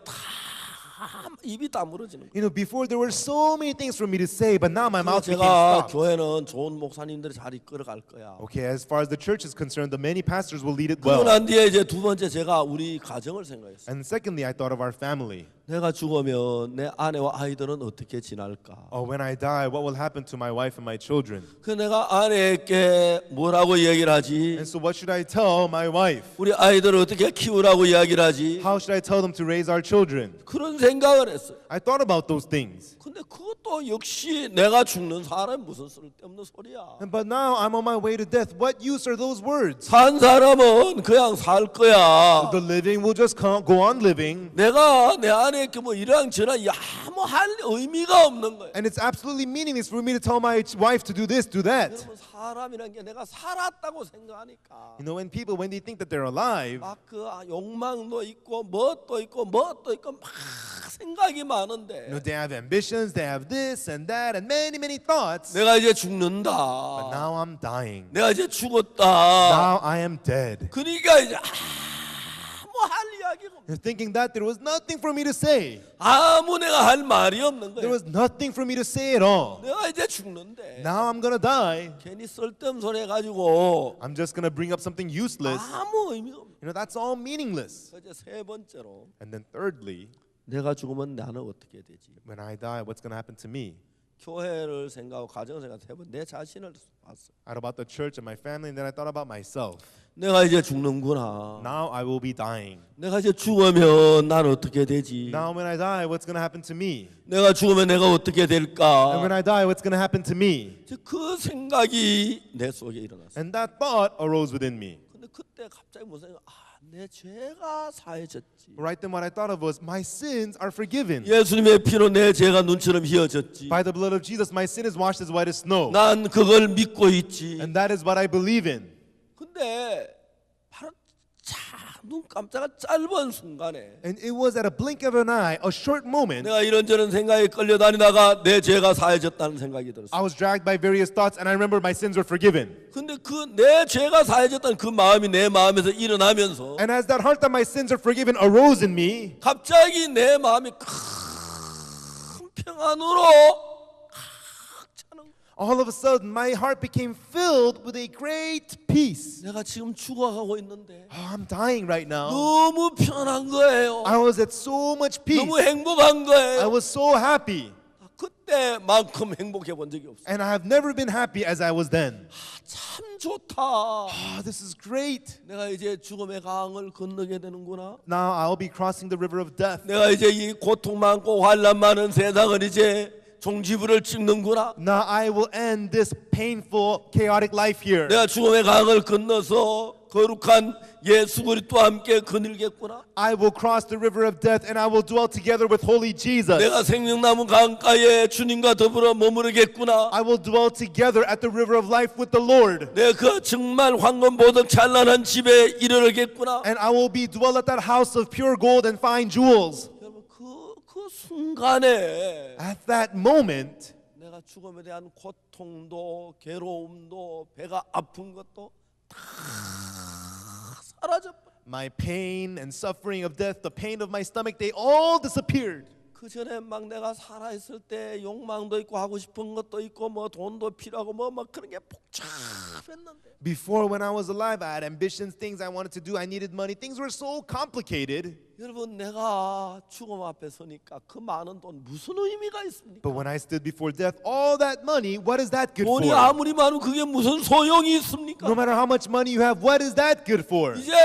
입이 다물어지는 거예요. Before there were so many things for me to say, but now my mouth became 제가 stopped. 교회는 좋은 목사님들이 잘 이끌어갈 거야. Okay, as far as the church is concerned, the many pastors will lead it 그러고 well. 난 뒤에 이제 두 번째 제가 우리 가정을 생각했어요. And secondly, I thought of our family. 내가 죽으면 내 아내와 아이들은 어떻게 지낼까? when I die, what will happen to my wife and my children? 그 내가 아내에게 뭐라고 얘기를 하지? And so what should I tell my wife? 우리 아이들을 어떻게 키우라고 이야기를 하지? How should I tell them to raise our children? 그런 생각을 했어요. I thought about those things. 근데 그것도 역시 내가 죽는 사람 무슨 쓸데없는 소리야. But now I'm on my way to death. What use are those words? 산 사람은 그냥 살 거야. The living will just go on living. 내가 내 아내에게 뭐 이랑 저랑 아무 할 의미가 없는 거야. And it's absolutely meaningless for me to tell my wife to do this, do that. 여러분 사람이란 게 내가 살았다고 생각하니까 You know, when people, when they think that they're alive, 막 그 욕망도 있고 뭣도 있고 뭣도 있고 막 생각이 많은데 they have ambitions, they have this and that, and many, many thoughts. 내가 이제 But 죽는다. now I'm dying. 내가 이제 죽었다. Now I am dead. 그러니까 이제 아무 할 이야기가 없어. You're thinking that there was nothing for me to say. 아무 내가 할 말이 없는 There 거야. was nothing for me to say at all. 내가 이제 죽는데 Now I'm gonna die. 괜히 쓸데없는 소리 해가지고 I'm just gonna bring up something useless. 아무 의미가 없는 You know, that's all meaningless. 거야. 이제 세 번째로 And then thirdly, 내가 죽으면 나는 어떻게 되지? when I die, what's gonna happen to me? 교회를 생각하고 가정을 생각해보면 내 자신을 봤어. I thought about the church and my family, and then I thought about myself. 내가 이제 죽는구나. Now I will be dying. 내가 이제 죽으면 난 어떻게 되지? Now when I die, what's gonna happen to me? 내가 죽으면 내가 어떻게 And 될까? when I die, what's gonna happen to me? 이제 그 생각이 내 속에 일어났어. And that thought arose within me. 근데 그때 갑자기 무슨 내 죄가 사해졌지. Right then, what I thought of was, my sins are forgiven. 예수님의 피로 내 죄가 눈처럼 희어졌지. By the blood of Jesus, my sin is washed as white as snow. 난 그걸 믿고 있지. And that is what I believe in. 근데 바로 눈 깜짝한 짧은 순간에 And it was at a blink of an eye, a short moment, 내가 이런저런 생각에 끌려다니다가 내 죄가 사해졌다는 생각이 들었어. I was dragged by various thoughts, and I remember my sins were forgiven. 근데 그 내 죄가 사해졌다는 그 마음이 내 마음에서 일어나면서 And as that heart that my sins are forgiven arose in me, 갑자기 내 마음이 큰 평안으로 꽉 차는 거야. all of a sudden my heart became filled with a great peace. 내가 지금 죽어가고 있는데 Oh, I'm dying right now. 너무 편한 거예요. I was at so much peace. 너무 행복한 I 거예요. was so happy. 그때만큼 행복해 본 적이 없어. And I have never been happy as I was then. 참 좋다. Oh, this is great. 내가 이제 죽음의 강을 건너게 되는구나. Now I'll be crossing the river of death. 내가 이제 이 고통 많고 환란 많은 세상을 이제 종지부를 찍는구나. Now I will end this painful, chaotic life here. 내가 죽음의 강을 건너서 거룩한 예수 그리스도와 함께 거닐겠구나. I will cross the river of death and I will dwell together with holy Jesus. 내가 생명나무 강가에 주님과 더불어 머무르겠구나. I will dwell together at the river of life with the Lord. 내가 그 정말 황금보석 찬란한 집에 이르겠구나. And I will be dwell at that house of pure gold and fine jewels. 여러분 그 순간에 At that moment, 내가 죽음에 대한 고통도 괴로움도 배가 아픈 것도 다 사라져. my pain and suffering of death, the pain of my stomach, they all disappeared. 그 전에 막 내가 살아 있을 때 욕망도 있고 하고 싶은 것도 있고 뭐 돈도 필요하고 뭐 막 그런 게 복잡했는데. Before, when I was alive, I had ambitions, things I wanted to do, I needed money. Things were so complicated. 여러분 내가 죽음 앞에 서니까 그 많은 돈 무슨 의미가 있습니까? But when I stood before death, all that money, what is that good 돈이 for? 아무리 많으면 그게 무슨 소용이 있습니까? No matter how much money you have, what is that good for? 이제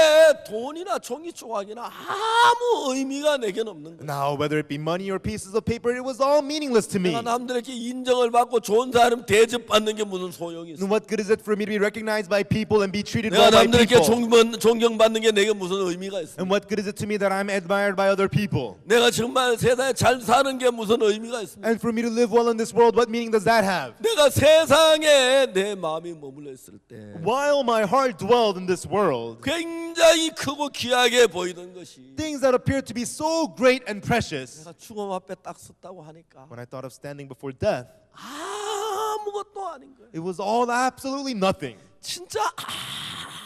돈이나 종이 조각이나 아무 의미가 내겐 없는 거야. Now, whether it be money or pieces of paper, it was all meaningless to me. 내가 남들에게 인정을 받고 좋은 사람 대접받는 게 무슨 소용이 있어? And what good is it for me to be recognized by people and be treated 내가 well by 남들에게 people? 존경받는 게 내게 무슨 의미가 있어? And what good is it to me that I'm admired by other people? 내가 정말 세상에 잘 사는 게 무슨 의미가 있습니까? And for me to live well in this world, what meaning does that have? 내가 세상에 내 마음이 머물러 있을 때 While my heart dwelled in this world, 굉장히 크고 귀하게 보이던 것이 things that appeared to be so great and precious, 내가 죽음 앞에 딱 섰다고 하니까 when I thought of standing before death, 아무것도 아닌 거예요. it was all absolutely nothing. 진짜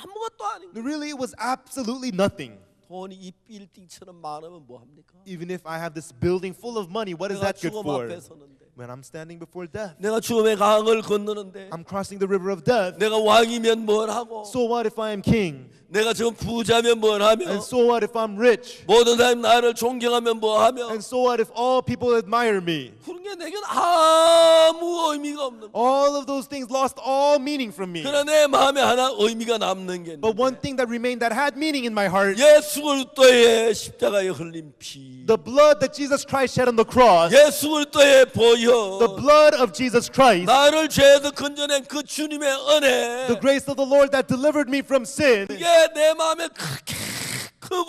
아무것도 아닌 거예요. Really, it was absolutely nothing. 돈이 이 빌딩처럼 많으면 뭐 합니까? Even if I have this building full of money, what is 내가 that good 죽음 for? 앞에 서는데 When I'm standing before death, 내가 죽음의 강을 건너는데 I'm crossing the river of death. 내가 왕이면 뭘 하고 So what if I am king? 내가 지금 부자면 뭘 하며 And so what if I'm rich? 모든 사람이 나를 존경하면 뭐 하며 And so what if all people admire me? 그런 게 내겐 아무 의미가 없는 거야. All of those things lost all meaning from me. 그러나 내 마음에 하나 의미가 남는 게 But one 있는데 thing that remained that had meaning in my heart, 예수 그리스도의 십자가에 흘린 피, the blood that Jesus Christ shed on the cross, 예수 그리스도의 the 보혈, blood of Jesus Christ, 나를 죄에서 건져낸 그 주님의 은혜, the grace of the Lord that delivered me from sin, 그게 내 마음에 그렇게 크고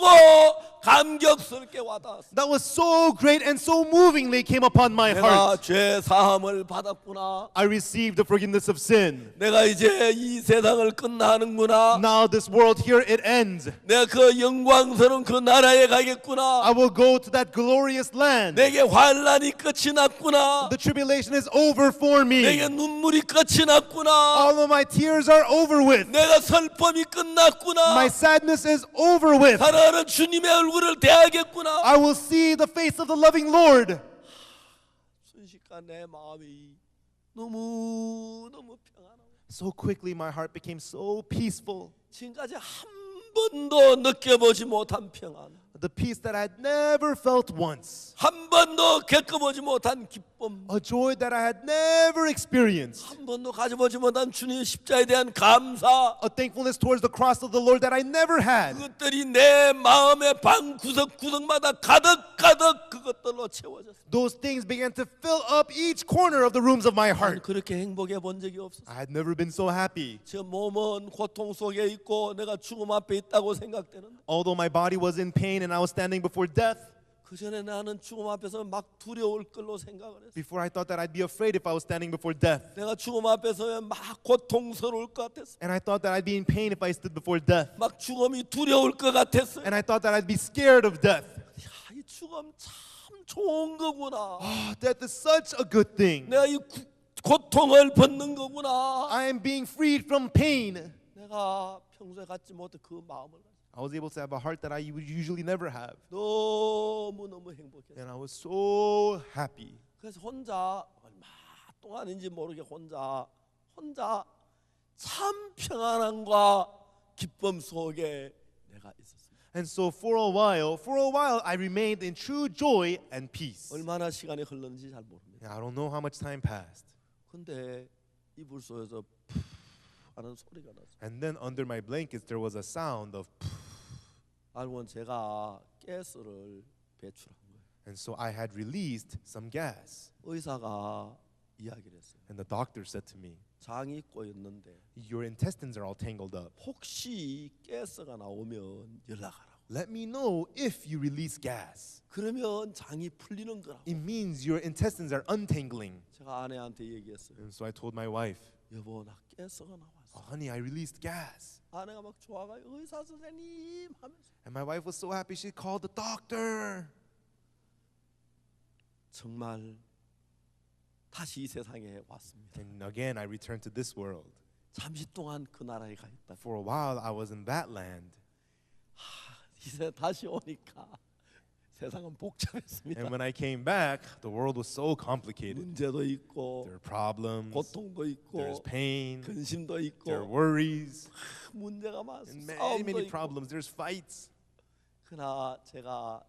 감격스럽게 와닿았어. that was so great and so movingly came upon my 내가 heart. 죄 사함을 받았구나. I received the forgiveness of sin. 내가 이제 이 세상을 끝나는구나. Now this world here, it ends. 내가 그 영광스러운 그 나라에 가겠구나. I will go to that glorious land. 내게 환란이 끝이 났구나. The tribulation is over for 내게 me. 눈물이 끝이 났구나. All of my tears are over with. 내가 슬픔이 끝났구나. My sadness is over with. 사랑하는 주님의 얼굴을 대하겠구나. I will see the face of the loving Lord. 순식간 내 마음이 너무 평안하고 So quickly my heart became so peaceful. 지금까지 한 번도 느껴보지 못한 평안, The peace that I had never felt once. 한 번도 겪어보지 못한 기쁨, A joy that I had never experienced. 한 번도 가져보지 못한 주님의 십자에 대한 감사, A thankfulness towards the cross of the Lord that I never had. 그것들이 내 마음의 방 구석구석마다 가득 그것들로 채워졌어. Those things began to fill up each corner of the rooms of my 난 heart. 그렇게 행복해 본 적이 없었어. I had never been so happy. 저 몸은 고통 속에 있고 내가 죽음 앞에 있다고 생각되는데 Although my body was in pain and I was standing before death, 그 전에 나는 죽음 앞에서 막 두려울 걸로 생각을 했어. before I thought that I'd be afraid if I was standing before death. 내가 죽음 앞에서 막 고통스러울 것 같았어. And I thought that I'd be in pain if I stood before death. 막 죽음이 두려울 것 같았어. And I thought that I'd be scared of death. 야, 이 죽음 참 좋은 거구나. Oh, death is such a good thing. 내가 이 고통을 벗는 거구나. I am being freed from pain. 내가 평소에 갖지 못한 그 마음을 I was able to have a heart that I would usually never have. 너무 행복했어. And I was so happy. 그래서 혼자 얼마 동안인지 모르게 혼자 참 평안함과 기쁨 속에 내가 있었습니다. And so for a while, I remained in true joy and peace. 얼마나 시간이 흘렀는지 잘 모릅니다. And I don't know how much time passed. 근데 이불 속에서 푸 하는 소리가 났어요. And then under my blankets, there was a sound of 알고 보니 제가 가스를 배출한 거예요. and so I had released some gas. 의사가 이야기를 했어요. And the doctor said to me, 장이 꼬였는데 your intestines are all tangled up. 혹시 가스가 나오면 연락하라고. Let me know if you release gas. 그러면 장이 풀리는 거라고. It means your intestines are untangling. 제가 아내한테 얘기했어요. And so I told my wife, 여보 나 가스가 나왔어. honey, I released gas. 아내가 막 좋아가 의사 선생님 하면서 And my wife was so happy she called the doctor. 정말 다시 이 세상에 왔습니다. And again, I returned to this world. 잠시 동안 그 나라에 가 있다. For a while, I was in that land. 이제 다시 오니까 세상은 복잡했습니다. And when I came back, the world was so complicated. 문제도 있고 There are problems, 고통도 there's 있고 pain, 근심도 there are 있고 worries, 문제가 and 많습니다. many, 싸움도 many 있고. problems. There's fights. 그러나 제가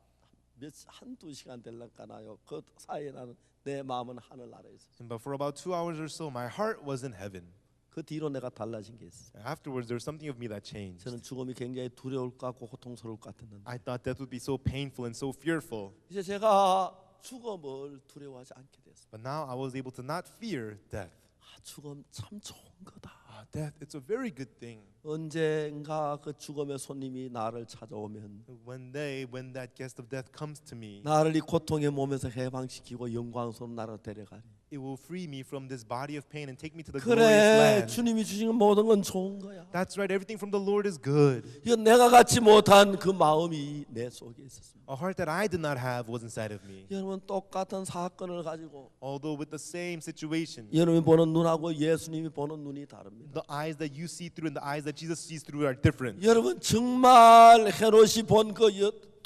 한두 시간 될랑까나요. 그 사이에 나는 내 마음은 하늘 아래에 있었어요. But for about 2 hours or so, my heart was in heaven. 그 뒤로 내가 달라진 게 있어요. Afterwards, there was something of me that changed. 저는 죽음이 굉장히 두려울 것 같고 고통스러울 것 같았는데 I thought death would be so painful and so fearful. 이제 제가 죽음을 두려워하지 않게 됐어요. But now I was able to not fear death. 죽음 참 좋은 거다. Death, it's a very good thing. 언젠가 그 죽음의 손님이 나를 찾아오면 One day, when that guest of death comes to me, 나를 이 고통의 몸에서 해방시키고 영광스러운 나라로 데려가리. it will free me from this body of pain and take me to the glorious 그래, land. 주님이 주신 모든 건 좋은 거야. That's right, everything from the Lord is good. 이건 내가 갖지 못한 그 마음이 내 속에 있었습니다. A heart that I did not have was inside of me. 여러분 똑같은 사건을 가지고 Although with the same situation, 여러분이 보는 눈하고 예수님이 보는 눈이 다릅니다. the eyes that you see through and the eyes that Jesus sees through are different. 여러분 정말 헤롯이 본 그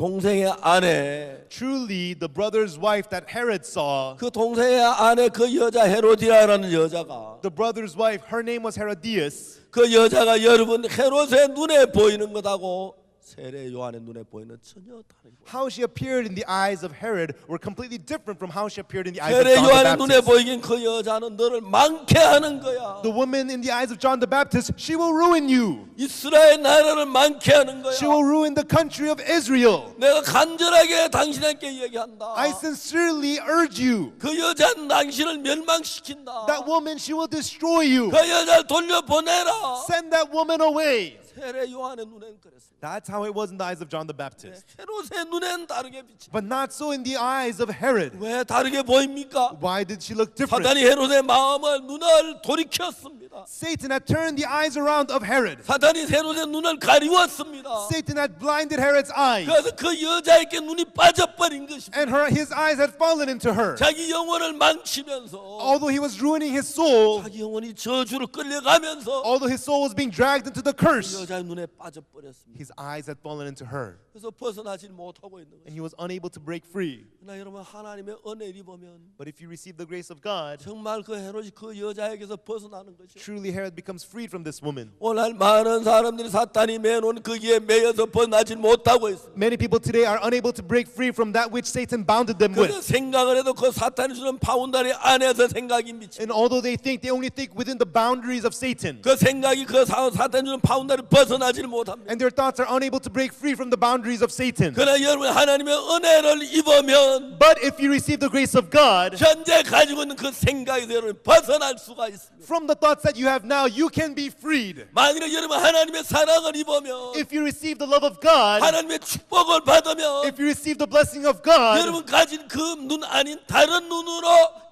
동생의 아내, Truly, the brother's wife that Herod saw, 그 동생의 아내 그 여자 헤로디아라는 여자가, the brother's wife, her name was Herodias. 그 여자가 여러분 헤롯의 눈에 보이는 것하고 세례 요한의 눈에 보이는 전혀 다른 거예요. How she appeared in the eyes of Herod were completely different from how she appeared in the eyes of 세례 John the 요한의 눈에 Baptist. 보이긴 그 여자는 너를 망케 하는 거야. The woman in the eyes of John the Baptist, she will ruin you. 이스라엘 나라를 망케 하는 거야. She will ruin the country of Israel. 내가 간절하게 당신에게 얘기한다. I sincerely urge you. 그 여자는 당신을 멸망시킨다. That woman, she will destroy you. 그 여자를 돌려보내라. Send that woman away. 세례 요한의 눈에는 그랬습니다. That's how it was in the eyes of John the Baptist. 헤롯의 눈에는 다르게 비치. But not so in the eyes of Herod. 왜 다르게 보입니까? Why did she look different? 사단이 헤롯의 마음을 눈을 돌이켰습니다. Satan had turned the eyes around of Herod. 사단이 헤롯의 눈을 가리웠습니다. Satan had blinded Herod's eyes. 그래서 그 여자에게 눈이 빠져버린 것입니다. And his eyes had fallen into her. 자기 영혼을 망치면서, Although he was ruining his soul, 자기 영혼이 저주로 끌려가면서 although his soul was being dragged into the 그 curse, 여자의 눈에 빠져버렸습니다. his eyes had fallen into her. 그래서 벗어나지 못하고 있는 And 것입니다. he was unable to break free. 그러나 여러분 하나님의 은혜를 입으면 But if you receive the grace of God, 정말 그 헤롯이 그 여자에게서 벗어나는 것이요. truly Herod becomes freed from this woman. 오늘 많은 사람들이 사탄이 매놓은 거기에 매여서 벗어나지 못하고 있습니다. Many people today are unable to break free from that which Satan bounded them 그래서 with. 생각을 해도 그 사탄이 주는 바운다리 안에서 생각이 미치. And although they only think within the boundaries of Satan. 그 생각이 그 사탄이 주는 바운다리 벗어나지를 못합니다. And their thoughts are unable to break free from the boundaries of Satan. 그러나 여러분 하나님의 은혜를 입으면 But if you receive the grace of God, 현재 가지고 있는 그 생각에서 여러분 벗어날 수가 있습니다. from the thoughts that you have now, you can be freed. 만일에 여러분 하나님의 사랑을 입으면, If you receive the love of God, 하나님의 축복을 받으면 if you receive the blessing of God, 여러분 가진 그 눈 아닌 다른 눈으로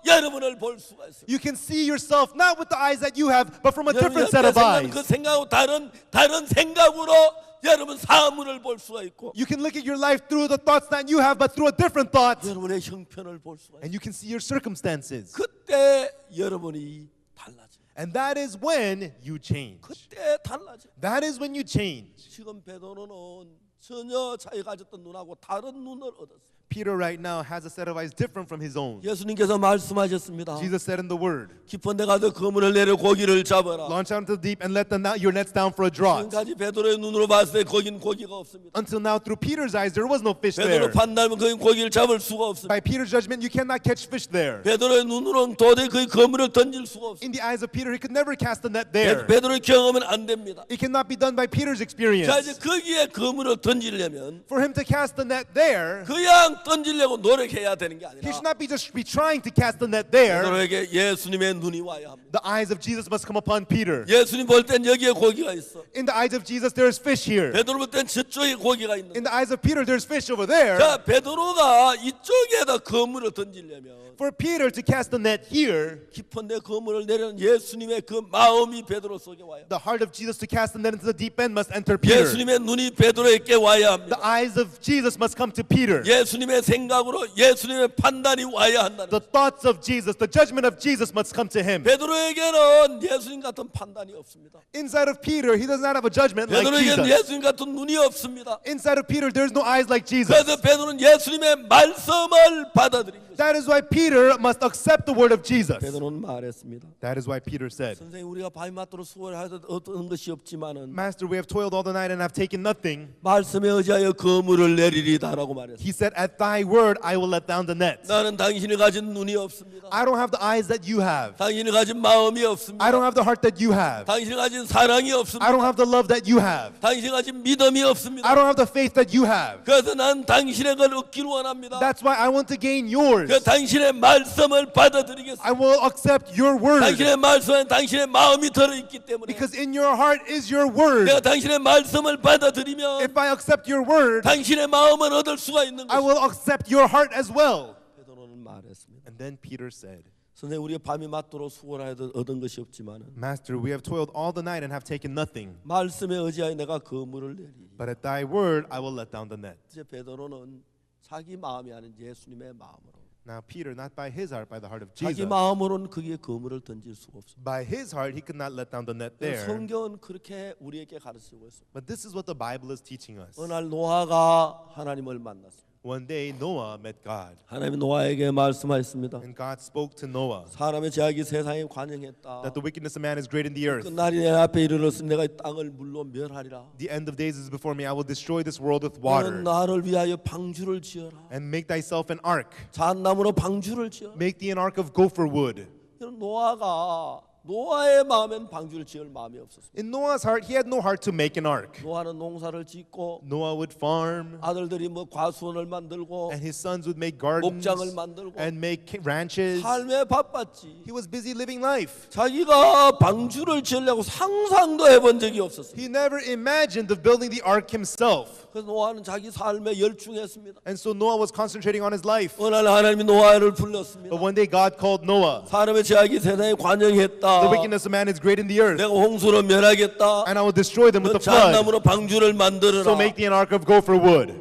여러분을 볼 수가 있어요. you can see yourself not with the eyes that you have, but from a 여러분 different set of 생각하는 eyes. 그 생각하고 다른 생각으로 여러분 사물을 볼 수가 있고 You can look at your life through the thoughts that you have, but through a different thought. 여러분의 형편을 볼 수가 있어요. And you can see your circumstances. 그때 여러분이 달라져요. And that is when you change. 그때 달라져요. That is when you change. 지금 베드로는 전혀 자기가 가졌던 눈하고 다른 눈을 얻었어요. Peter right now has a set of eyes different from his own. 예수님께서 말씀하셨습니다. Jesus said in the word, 깊은 데 가서 그물을 내려 고기를 잡아라. launch out into the deep and let your nets down for a draught. 지금까지 베드로의 눈으로 봤을 때 거긴 고기가 없습니다. Until now, through Peter's eyes, there was no fish 베드로 there. 판단하면 거긴 고기를 잡을 수가 없습니다. By Peter's judgment, you cannot catch fish there. 베드로의 눈으로는 도저히 그 그물을 던질 수가 없습니다. In the eyes of Peter, he could never cast the net there. 베드로의 경험은 안 됩니다. It cannot be done by Peter's 자 experience. 이제 거기에 그물을 던지려면 For him to cast the net there, 그냥 던지려고 노력해야 되는 게 he 아니라 should not be just be trying to cast the net there. 베드로에게 예수님의 눈이 와야 합니다. The eyes of Jesus must come upon Peter. 예수님 볼 땐 여기에 고기가 있어. In the eyes of Jesus, there is fish here. 베드로 볼 땐 저쪽에 고기가 있는. In the eyes of Peter, there's fish over there. 자 베드로가 이쪽에다 그물을 던지려면 For Peter to cast the net here, 깊은 데 그물을 내려는 예수님의 그 마음이 베드로 속에 와요. the heart of Jesus to cast the net into the deep end must enter Peter. 예수님의 눈이 베드로에게 와야 합니다. The eyes of Jesus must come to Peter. 예수님의 생각으로 예수님의 판단이 와야 한다는. The thoughts of Jesus, the judgment of Jesus must come to him. 베드로에게는 예수님 같은 판단이 없습니다. Inside of Peter, he does not have a judgment like 베드로에게는 Jesus. 예수님 같은 눈이 없습니다. Inside of Peter, there's no eyes like Jesus. 그래서 베드로는 예수님의 말씀을 받아들인 거죠. That is why Peter must accept the word of Jesus. 베드로는 말했습니다. That is why Peter said, 선생님 우리가 밤이 맞도록 수고하여도 얻은 것이 없지만은 Master, we have toiled all the night and have taken nothing. 말씀에 의지하여 그물을 내리리다라고 말했어요. He said, at thy word I will let down the net. 나는 당신이 가진 눈이 없습니다. I don't have the eyes that you have. 당신이 가진 마음이 없습니다. I don't have the heart that you have. 당신이 가진 사랑이 I 없습니다. don't have the love that you have. 당신이 가진 믿음이 없습니다. I don't have the faith that you have. 그래서 난 당신의 걸 얻기를 원합니다. That's why I want to gain yours. 그 당신의 말씀을 받아들이겠습니다. I will accept your word. 당신의 말씀에 당신의 마음이 들어있기 때문에 Because in your heart is your word. 내가 당신의 말씀을 받아들이면 If I accept your word, 당신의 마음을 얻을 수가 있는 I 것입니다. will accept your heart as well. 베드로는 말했습니다. And then Peter said, 선생님 우리가 밤이 맞도록 수고를 해도 얻은 것이 없지만 Master, we have toiled all the night and have taken nothing. 말씀에 의지하여 내가 그물을 내리리. But at thy word I will let down the net. 이제 베드로는 자기 마음이 아닌 예수님의 마음으로 Now Peter, not by his heart, by the heart of 자기 Jesus. 마음으로는 거기에 그물을 던질 수가 없습니다. By his heart, he could not let down the net there. 성경은 그렇게 우리에게 가르치고 있습니다. But this is what the Bible is teaching us. 어느 날 노아가 하나님을 만났습니다. One day Noah met God, 하나님이 노아에게 말씀하였습니다. and God spoke to Noah 사람의 죄악이 세상에 관영했다. that the wickedness of man is great in the earth. 끝날이 내 앞에 이르렀으니 내가 이 땅을 물로 멸하리라. The end of days is before me. I will destroy this world with 너는 water. 나를 위하여 방주를 지어라. And make thyself an ark. 잣나무로 방주를 지어라. Make thee an ark of gopher wood. 노아의 마음엔 방주를 지을 마음이 없었습니다. In Noah's heart, he had no heart to make an ark. 노아는 농사를 짓고 Noah would farm, 아들들이 뭐 과수원을 만들고 and his sons would make gardens 목장을 만들고 and make ranches. 삶에 바빴지. He was busy living life. 자기가 방주를 지으려고 상상도 해본 적이 없었어요. He never imagined of building the ark himself. 그래서 노아는 자기 삶에 열중했습니다. And so Noah was concentrating on his life. 어느 날 하나님이 노아를 불렀습니다. But one day God called Noah. 사람의 죄악이 세상에 관영했다. The wickedness of man is great in the earth, 내가 홍수로 멸하겠다. and I will destroy them with 너 the flood. 잣나무로 방주를 만들어라. So make thee an ark of gopher wood.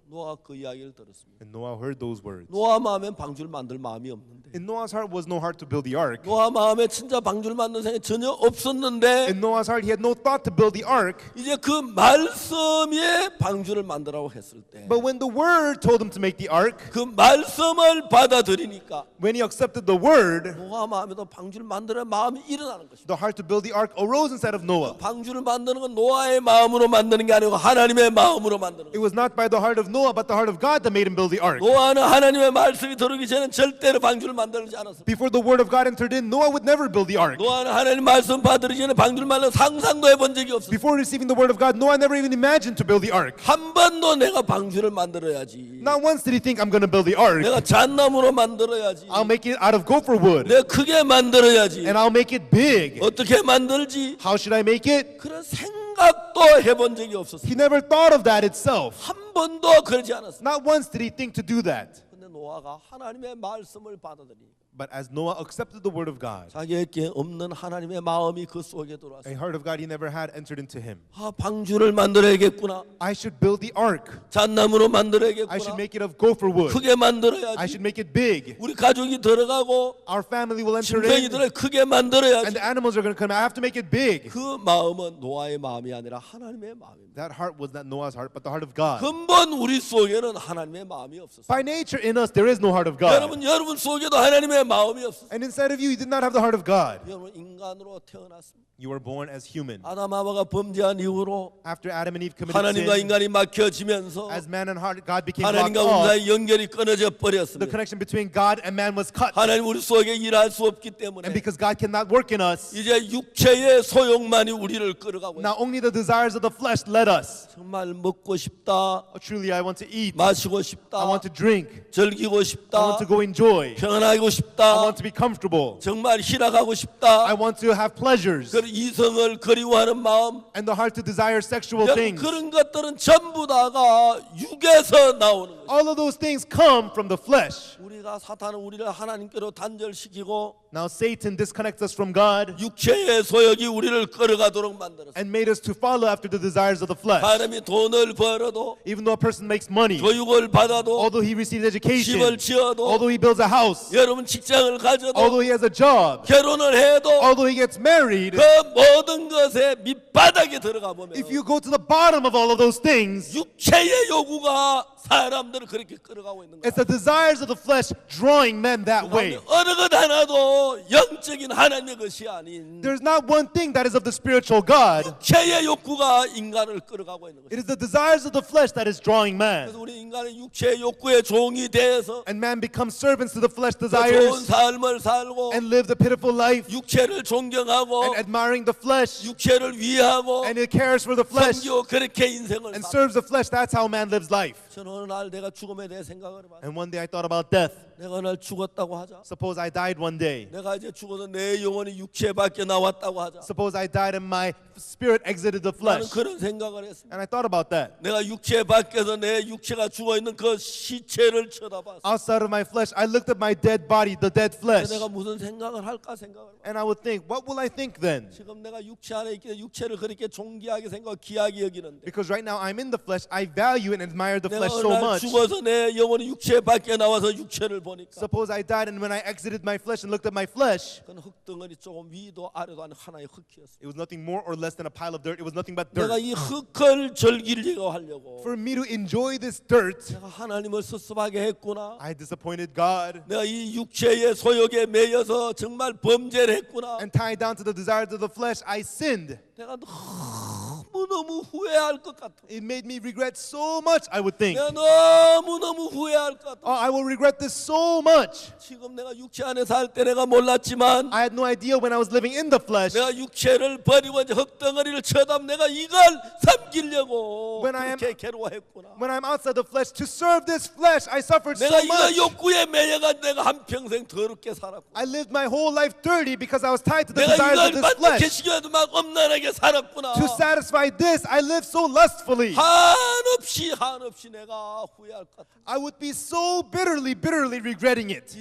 노아 그 이야기를 들었습니다. And Noah heard those words. 노아 마음엔 방주를 만들 마음이 없는데, In Noah's heart was no heart to build the ark. 노아 마음에 진짜 방주를 만드는 생각이 전혀 없었는데 In Noah's heart, he had no thought to build the ark. 이제 그 말씀에 방주를 만들라고 했을 때 But when the word told him to make the ark, 그 말씀을 받아들이니까 when he accepted the word, 노아 마음에도 방주를 만드는 마음이 일어나는 것이다. the heart to build the ark arose inside of Noah. 방주를 만드는 건 노아의 마음으로 만드는 게 아니고 하나님의 마음으로 만드는 It 거예요. was not by the heart of Noah, but the heart of God that made him build the ark. 노아는 하나님의 말씀이 들어오기 전에 절대로 방주를 만들지 않았습니다. Before the word of God entered in, Noah would never build the ark. 노아는 하나님 말씀 받으기 전에 방주를 만들 상상도 해본 적이 없었어요. Before receiving the word of God, Noah never even imagined to build the ark. 한 번도 내가 방주를 만들어야지. Not once did he think, I'm going to build the ark. 내가 잣나무로 만들어야지. I'll make it out of gopher wood, 내가 크게 만들어야지. and I'll make it big. 어떻게 만들지? How should I make it? 그런 생각도 해본 적이 없었어요. He never thought of that itself. 한 번도 그러지 않았어요. Not once did he think to do that. 근데 노아가 하나님의 말씀을 받아들이니까 But as Noah accepted the word of God, 자기에게 없는 하나님의 마음이 그 속에 a 들어왔어요. heart of God he never had entered into him. 아, 방주를 만들어야겠구나. I should build the ark. 잣나무로 I should 만들어야겠구나. make it of gopher wood. 크게 I 만들어야지. should make it big. 우리 가족이 들어가고 Our family will enter in, 심령이들을 크게 and 만들어야지. the animals are going to come. I have to make it big. 그 마음은 노아의 마음이 아니라 하나님의 마음입니다. That heart was not Noah's heart, but the heart of God. 근본 우리 속에는 하나님의 마음이 없었어요. By nature in us, there is no heart of God. 여러분 속에도 하나님의 마음이 없었어요. And inside of you did not have the heart of God. 여러분 인간으로 태어났습니다. You were born as human. 아담 하와가 범죄한 이후로 After Adam and Eve committed 하나님과 sin, 인간이 막혀지면서 as man and God became locked 하나님과 up, 우리의 연결이 끊어져 the 버렸습니다. connection between God and man was cut. 하나님 우리 속에 일할 수 없기 때문에 And because God cannot work in us, 이제 육체의 소욕만이 우리를 끌어가고 있어요. now only the desires of the flesh led us. 정말 먹고 싶다, Oh, truly, I want to eat. 마시고 I 싶다, want to drink. 즐기고 I 싶다, want to go enjoy. 편안하고 I 싶다, want to be comfortable. 정말 희락하고 I 싶다. want to have pleasures. 그 이성을 그리워하는 마음, And the heart to desire sexual 여러분 things. 그런 것들은 전부 다가 육에서 나오는 거예요. All of those things come from the flesh. 우리가 사탄은 우리를 하나님께로 단절시키고 Now Satan disconnects us from God 육체의 소욕이 우리를 끌어가도록 만들었어요. and made us to follow after the desires of the flesh. 사람이 돈을 벌어도 Even though a person makes money, 교육을 받아도 although he receives 집을 education, 지어도 although he builds a house, 여러분 직장을 가져도 although he has a job, 결혼을 해도 although he gets married, 그 모든 것에 밑바닥에 들어가 보면 if you go to the bottom of all of those things, 육체의 요구가 사람들을 그렇게 끌어가고 있는 it's 거야. the desires of the flesh drawing men that way. 어느 것 하나도 영적인 하나님의 것이 아닌 There's not one thing that is of the spiritual God. 육체의 욕구가 인간을 끌어가고 있는 It 거죠. is the desires of the flesh that is drawing man. 그래서 우리 인간은 육체의 욕구의 종이 돼서 And man becomes servants to the flesh 좋은 desires 삶을 살고 and live the pitiful life 육체를 존경하고 and admiring the flesh 육체를 위하고 and it cares for the flesh 섬기고 그렇게 인생을 and 삽니다. serves the flesh. That's how man lives life. 저는 어느 날 내가 죽음에 대해 생각을 해봤어요. And one day I thought about death. 내가 어느 날 죽었다고 하자. Suppose I died one day. 내가 이제 죽어서 내 영혼이 육체 밖에 나왔다고 하자. Suppose I died and my spirit exited the 나는 flesh. 그런 생각을 했습니다. And I thought about that. 내가 육체 밖에서 내 육체가 죽어 있는 그 시체를 쳐다봤어. Outside of my flesh, I looked at my dead body, the dead flesh. 내가 무슨 생각을 할까 생각을. And I would think, what will I think then? 지금 내가 육체 안에 있기 때문에 육체를 그렇게 존귀하게 생각하고 귀하게 여기는데 Because right now I'm in the flesh, I value and admire the 내가 flesh 어느 so 날 much. 죽어서 내 영혼이 육체 밖에 나와서 육체를 보니 보니까 Suppose I died and when I exited my flesh and looked at my flesh, 그건 흙덩어리 조금 위도 아래도 아닌 하나의 흙이었어. it was nothing more or less than a pile of dirt. It was nothing but 내가 dirt. 이 흙을 즐기려고 하려고 For me to enjoy this dirt, 내가 하나님을 섭섭하게 했구나. I disappointed God 내가 이 육체의 소욕에 매여서 정말 범죄를 했구나. and tied down to the desires of the flesh, I sinned. 내가 너무 후회할 것 같아. It made me regret so much, I would think. 내가 너무 후회할 것 Oh, 같아. I will regret this so much. 지금 내가 육체 안에 살 때 내가 몰랐지만 I had no idea when I was living in the flesh. 내가 육체를 버리고 이제 흙덩어리를 쳐다보면 내가 이걸 섬기려고 When I am- 그렇게 괴로워했구나. When I'm outside the flesh, to serve this flesh, I suffered so 내가 이거 much. 욕구에 매여가 내가 한평생 더럽게 살았고 I lived my whole life dirty because I was tied to the 내가 desires of 이걸 this 만족해 flesh. 시켜도 막 엄란하게 살았구나. To satisfy this, I lived so lustfully. 한없이 내가 후회할 것 같아. I would be so bitterly regretting it.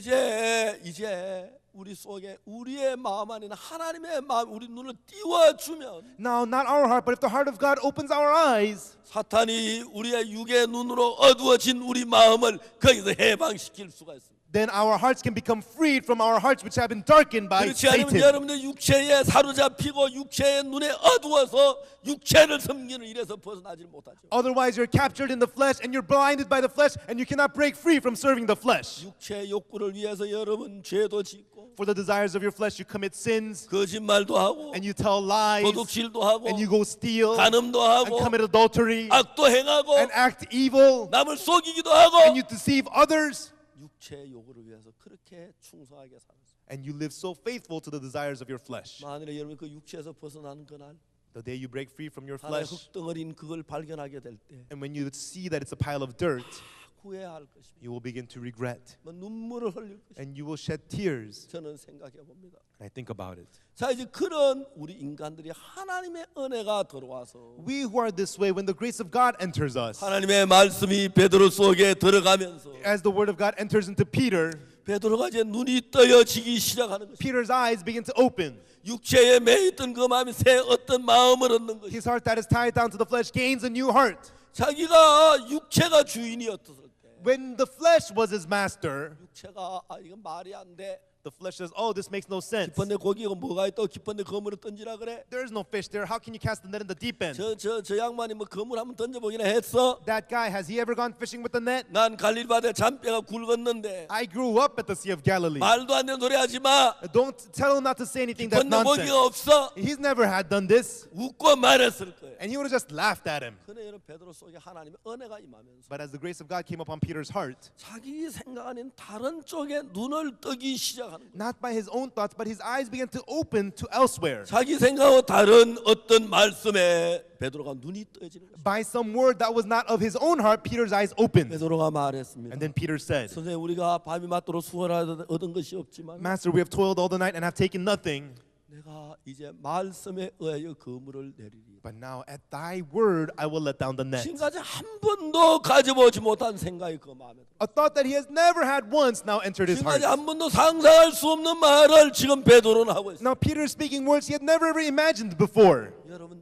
이제 우리 속에 우리의 마음 안에는 하나님의 마음 우리 눈을 띄워주면 Now, not our heart, but if the heart of God opens our eyes, 사탄이 우리의 육의 눈으로 어두워진 우리 마음을 거기서 해방시킬 수가 있습니다. then our hearts can become freed from our hearts which have been darkened by 그렇지 않으면 Satan. 여러분의 육체에 사로잡히고 육체의 눈에 어두워서 육체를 섬기는 일에서 벗어나지 못하죠. Otherwise, you're captured in the flesh and you're blinded by the flesh and you cannot break free from serving the flesh. 육체의 욕구를 위해서 여러분 죄도 짓고 For the desires of your flesh, you commit sins 거짓말도 하고 and you tell lies 도둑질도 하고 and you go steal 간음도 and 하고 commit adultery 악도 행하고 and act evil 남을 속이기도 하고 and you deceive others 육체의 욕구를 위해서 그렇게 충성하게 살았어요. and you live so faithful to the desires of your flesh. 만일에 여러분 그 육체에서 벗어나는 그날 The day you break free from your 하나의 flesh 흙덩어리인 그걸 발견하게 될 때 and when you see that it's a pile of dirt, 후회할 것입니다. you will begin to regret 뭐 눈물을 흘릴 것입니다. and you will shed tears. 저는 생각해 봅니다. And I think about it. 자 이제 그런 우리 인간들이 하나님의 은혜가 들어와서 We who are this way, when the grace of God enters us, 하나님의 말씀이 베드로 속에 들어가면서 as the word of God enters into Peter, 베드로가 이제 눈이 떠여지기 시작하는 것입니다. Peter's eyes begin to open. 육체에 매있던 그 마음이 새 어떤 마음을 얻는 것이 His heart that is tied down to the flesh gains a new heart. 자기가 육체가 주인이었을 때 When the flesh was his master, 육체가 이건 말이 안 돼. the flesh says, "Oh, this makes no sense. 깊은데 고기가 뭐가 있다고 깊은데 그물을 던지라 그래. There is no fish there. How can you cast the net in the deep end?" 저 양반이 뭐 그물 한번 던져보기나 했어. That guy, has he ever gone fishing with the net? 난 갈릴바대 잔뼈가 굵었는데 I grew up at the Sea of Galilee. 말도 안 되는 소리 하지 마. Don't tell him not to say anything that's 깊은데 고기가 nonsense. 없어. He's never had done this, 웃고 말했을 거예요. and he would have just laughed at him. 그런데 여러분 베드로 속에 하나님의 은혜가 임하면서 But as the grace of God came upon Peter's heart, 자기 생각 아닌 다른 쪽에 눈을 뜨기 시작하는 거예요. not by his own thoughts, but his eyes began to open to elsewhere. 자기 생각하고 다른 어떤 말씀에 베드로가 눈이 떠지는 거예요. By some word that was not of his own heart, Peter's eyes opened. 베드로가 말했습니다. And then Peter said, 선생님 우리가 밤이 맞도록 수고를 얻은 것이 없지만 "Master, we have toiled all the night and have taken nothing. 내가 이제 말씀에 의하여 그물을 내리리. But now at thy word I will let down the net." 지금까지 한 번도 가져보지 못한 생각이 그 마음에 들어요. A thought that he has never had once now entered his 지금까지 heart. 한 번도 상상할 수 없는 말을 지금 베드로는 하고 있어요. Now Peter is speaking words he had never ever imagined before.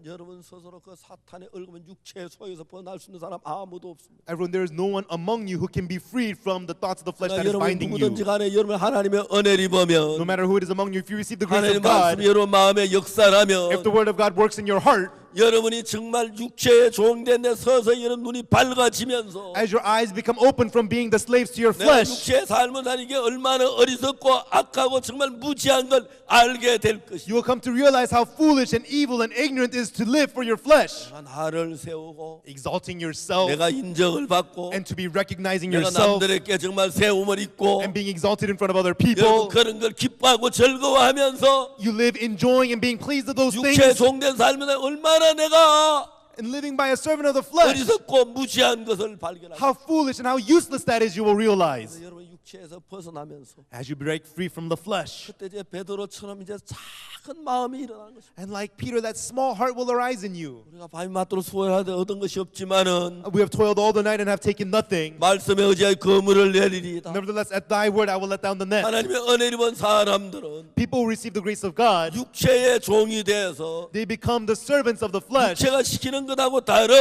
여러분 스스로 그 사탄의 얽은 육체의 소유에서 벗어날 수 있는 사람 아무도 없습니다. Everyone, there is no one among you who can be freed from the thoughts of the flesh that is 여러분 binding 누구든지 you. 간에 여러분 하나님의 은혜를 No 입으면 matter who it is among you, if you receive the grace 하나님 of God, 말씀이 여러분 마음에 역사라면 if the word of God works in your heart, 여러분이 정말 육체에 종된 데 서서 여러분 눈이 밝아지면서 as your eyes become open from being the slaves to your 내가 flesh, 육체의 삶을 사는 게 얼마나 어리석고 악하고 정말 무지한 걸 알게 될 것이다. you will come to realize how foolish and evil and ignorant it is to live for your flesh, 나를 세우고 exalting yourself 내가 인정을 받고 and to be recognizing 내가 yourself 남들에게 정말 세움을 입고 and being exalted in front of other 여러분 people. 그런 걸 기뻐하고 즐거워하면서 You live enjoying and being pleased with those 육체에 things 종된 삶은 얼마나 내가 and living by a servant of the flesh. 어리석고 무지한 것을 발견하고 How foolish and how useless that is, you will realize 여러분 육체에서 벗어나면서 as you break free from the flesh. 그때 이제 베드로처럼 이제 작은 마음이 일어나는 것입니다. And like Peter, that small heart will arise in you. 우리가 밤이 맞도록 수고하되 얻은 것이 없지만은 We have toiled all the night and have taken nothing. 말씀에 의지하여 그물을 내리리이다. Nevertheless, at thy word I will let down the net. 하나님의 은혜를 입은 사람들은 People who receive the grace of God, 육체의 종이 돼서 they become the servants of the flesh. 육체가 시키는 것하고 다른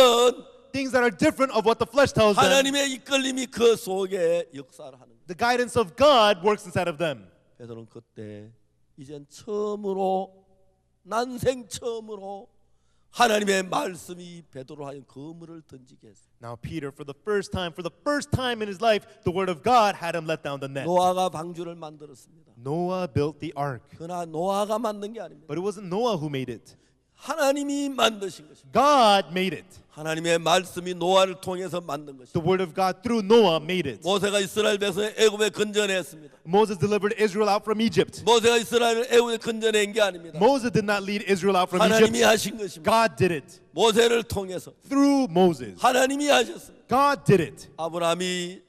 Things that are different of what the flesh tells them. 하나님의 이끌림이 그 속에 역사를 하는 거예요. The guidance of God works inside of them. 베드로는 그때 이젠 처음으로 난생 처음으로 하나님의 말씀이 베드로 하여 그물을 던지게 했어요. Now Peter, for the first time in his life, the word of God had him let down the net. 노아가 방주를 만들었습니다. Noah built the ark. 그러나 노아가 만든 게 아닙니다. But it wasn't Noah who made it. 하나님이 만드신 것입니다. God made it. 하나님의 말씀이 노아를 통해서 만든 것입니다. The word of God through Noah made it. 모세가 이스라엘 백성을 애굽에 건져냈습니다. Moses delivered Israel out from Egypt. 모세가 이스라엘을 애굽에 건져낸 게 아닙니다. Moses did not lead Israel out from 하나님이 Egypt. 하신 것입니다. God did it. 모세를 통해서 Through Moses. 하나님이 하셨습니다. God did it. 아브라함이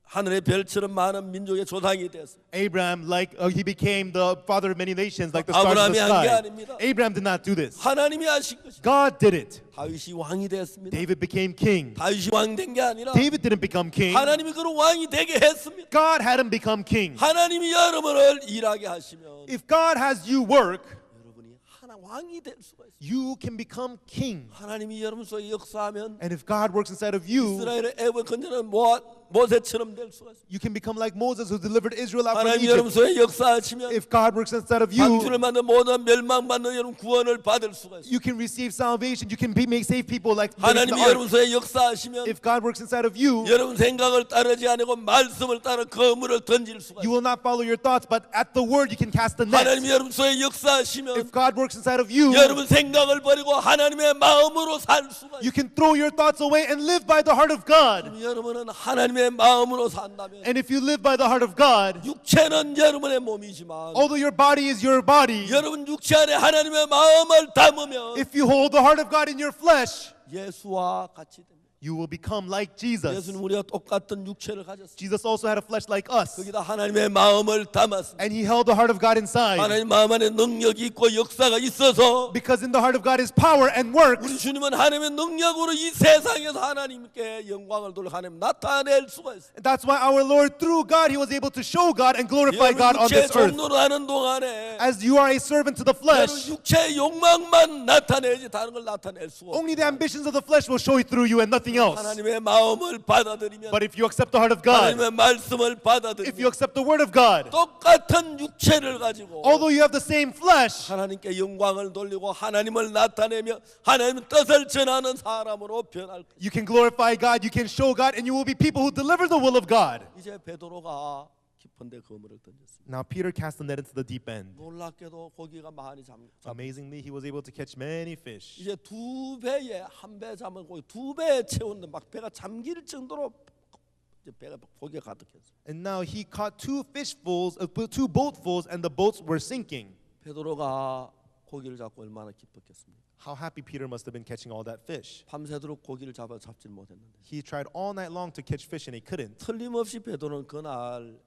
하늘의 별처럼 많은 민족의 조상이 됐습니다. Abraham, he became the father of many nations, like the stars in 아브라함이 the 한 게 sky. 아닙니다. Abraham did not do this. 하나님이 하신 것입니다. God did it. 다윗이 왕이 됐습니다. David became king. 다윗이 왕 된 게 아니라 David didn't become king. 하나님이 그를 왕이 되게 했습니다. God had him become king. 하나님이 여러분을 일하게 하시면 If God has you work, 여러분이 하나 왕이 될 수가 있어요. you can become king. 하나님이 여러분 속에 역사하면 And if God works inside of you, 이스라엘의 애굽에 건져낸 모세처럼 될 수가 있어요. you can become like Moses who delivered Israel out from 하나님이 여러분 Egypt. 속에 역사하시면 If God works inside of you, 방주를 만든 모든 멸망받는 여러분 구원을 받을 수가 있어요. you can receive salvation. You can make save people like the 하나님이 ark. 여러분 속에 역사하시면 If God works inside of you, 여러분 생각을 따르지 않고 말씀을 따라 그물을 던질 수가 you 있어요. will not follow your thoughts, but at the word you can cast the net. 하나님이 여러분 속에 역사하시면 If God works inside of you, 여러분 생각을 버리고 하나님의 마음으로 살 수가 you 있어요. can throw your thoughts away and live by the heart of God. 여러분은 하나님의 마음으로 산다면 And if you live by the heart of God, 육체는 여러분의 몸이지만 although your body is your body, 여러분 육체 안에 하나님의 마음을 담으면 if you hold the heart of God in your flesh, 예수와 같이 됩니다. you will become like Jesus. 예수는 우리가 똑같은 육체를 가졌습니다. Jesus also had a flesh like us, 거기다 하나님의 마음을 담았습니다. and he held the heart of God inside. 하나님 마음 안에 능력이 있고 역사가 있어서 Because in the heart of God is power and works. 우리 주님은 하나님의 능력으로 이 세상에서 하나님께 영광을 돌려 하나님 나타낼 수가 있어요. And that's why our Lord, through God, he was able to show God and glorify God 여러분 on 육체 this earth. 종로를 하는 동안에 As you are a servant to the 여러분 flesh, 육체의 욕망만 나타내지 다른 걸 나타낼 수가 없어요. only the ambitions of the flesh will show it through you and nothing else. 하나님의 마음을 받아들이면 But if you accept the heart of God, 하나님의 말씀을 if you 받아들이면 accept the word of God, 똑같은 육체를 가지고 although you have the same flesh, 하나님께 영광을 돌리고 하나님을 나타내며 하나님의 뜻을 전하는 사람으로 변할 것입니다. you can glorify God, you can show God, and you will be people who deliver the will of God. 이제 베드로가 깊은데 그물을 던졌습니다. Now Peter cast the net into the deep end. 놀랍게도 고기가 많이 잡니다. Amazingly, he was able to catch many fish. 이제 두 배에 한 배 잡은 고기 두 배에 채웠는데 막 배가 잠길 정도로 이제 배가 고기가 가득했어요. And now he caught two boatfuls, and the boats were sinking. 베드로가 고기를 잡고 얼마나 기뻤겠습니까? How happy Peter must have been catching all that fish. 밤새도록 고기를 잡질 못했는데 He tried all night long to catch fish and he couldn't. 틀림없이 베드로는 그날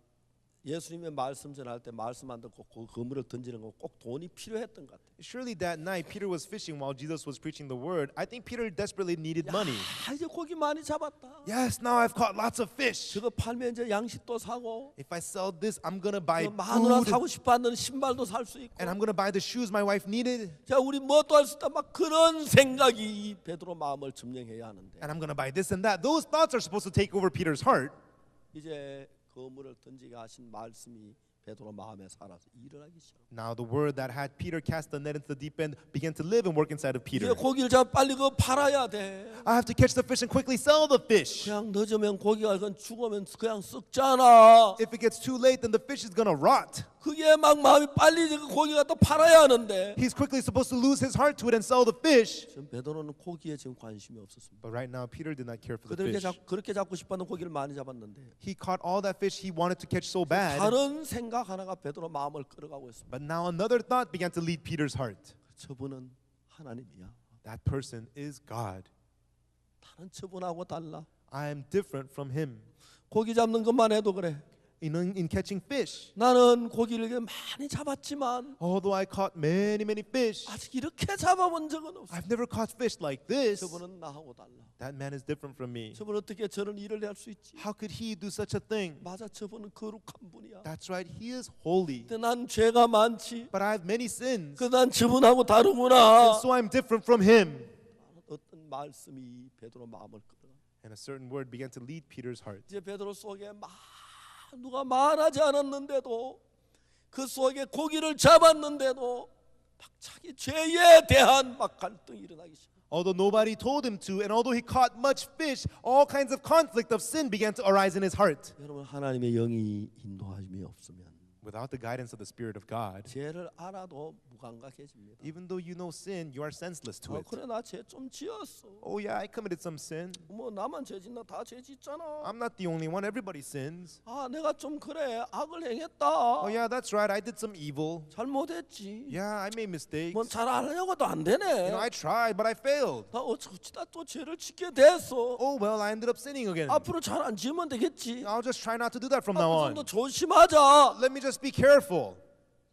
예수님의 말씀 전할 때 말씀 안 듣고 그 그물을 던지는 거 꼭 돈이 필요했던 것 같아요. Surely that night Peter was fishing while Jesus was preaching the word. I think Peter desperately needed money. 이제 고기 많이 잡았다. Yes, now I've caught lots of fish. 저거 팔면 이제 양식도 사고 If I sell this, I'm gonna buy 마누라 food, 사고 싶어하는 신발도 살 수 있고 and I'm gonna buy the shoes my wife needed, 자 우리 뭐도 할 수 있다 막 그런 생각이 이 베드로 마음을 점령해야 하는데 and I'm gonna buy this and that. Those thoughts are supposed to take over Peter's heart. 이제 그물을 던지게 하신 말씀이 베드로 마음에 살아서 일을 하기 시작. Now the word that had Peter cast the net into the deep end began to live and work inside of 이제 Peter. 고기를 잡아 빨리 그거 팔아야 돼. I have to catch the fish and quickly sell the fish. 그냥 늦으면 고기가 그건 죽으면 그냥 썩잖아. If it gets too late, then the fish is gonna rot. 그게 막 마음이 빨리 그 고기가 또 팔아야 하는데 He's quickly supposed to lose his heart to it and sell the fish. 지금 베드로는 고기에 지금 관심이 없었습니다. But right now, Peter did not care for the fish. 그렇게 잡고 싶었는 고기를 많이 잡았는데 He caught all that fish he wanted to catch so bad. 다른 생각 하나가 베드로 마음을 끌어가고 있습니다. But now another thought began to lead Peter's heart. 저분은 하나님이야. That person is God. 다른 저분하고 달라. I am different from him. 고기 잡는 것만 해도 그래. In catching fish, 나는 고기를 많이 잡았지만 although I caught many fish, 아직 이렇게 잡아본 적은 없어. I've never caught fish like this. 저분은 나하고 달라. That man is different from me. 저분 어떻게 저런 일을 할 수 있지? How could he do such a thing? 맞아, 저분은 거룩한 분이야. That's right, he is holy. 근데 난 죄가 많지. But I have many sins. 난 저분하고 And 다르구나. so I'm different from him. 어떤 말씀이 베드로 마음을 끌어. And a certain word began to lead Peter's heart. 이제 베드로 속에 누가 말하지 않았는데도 그 속에 고기를 잡았는데도 막 자기 죄에 대한 막 갈등이 일어나기 시작. Although nobody told him to, and although he caught much fish, all kinds of conflict of sin began to arise in his heart. 여러분 하나님의 영이 인도하심이 없으면 Without the guidance of the Spirit of God, 죄를 알아도 무감각해집니다. even though you know sin, you are senseless to it. 그래 나 죄 좀 지었어. Oh yeah, I committed some sin. 뭐 나만 죄 짓나 다 죄 짓잖아. I'm not the only one. Everybody sins. 아 내가 좀 그래 악을 행했다. Oh yeah, that's right. I did some evil. 잘못했지. Yeah, I made mistakes. 뭐 잘 하려고도 안 You 되네. know, I tried, but I failed. 나 어쩌다 또 죄를 짓게 됐어. Oh well, I ended up sinning again. 앞으로 잘 안 지으면 되겠지. I'll just try not to do that from now 앞으로 on. 좀 더 조심하자. Let me just be careful.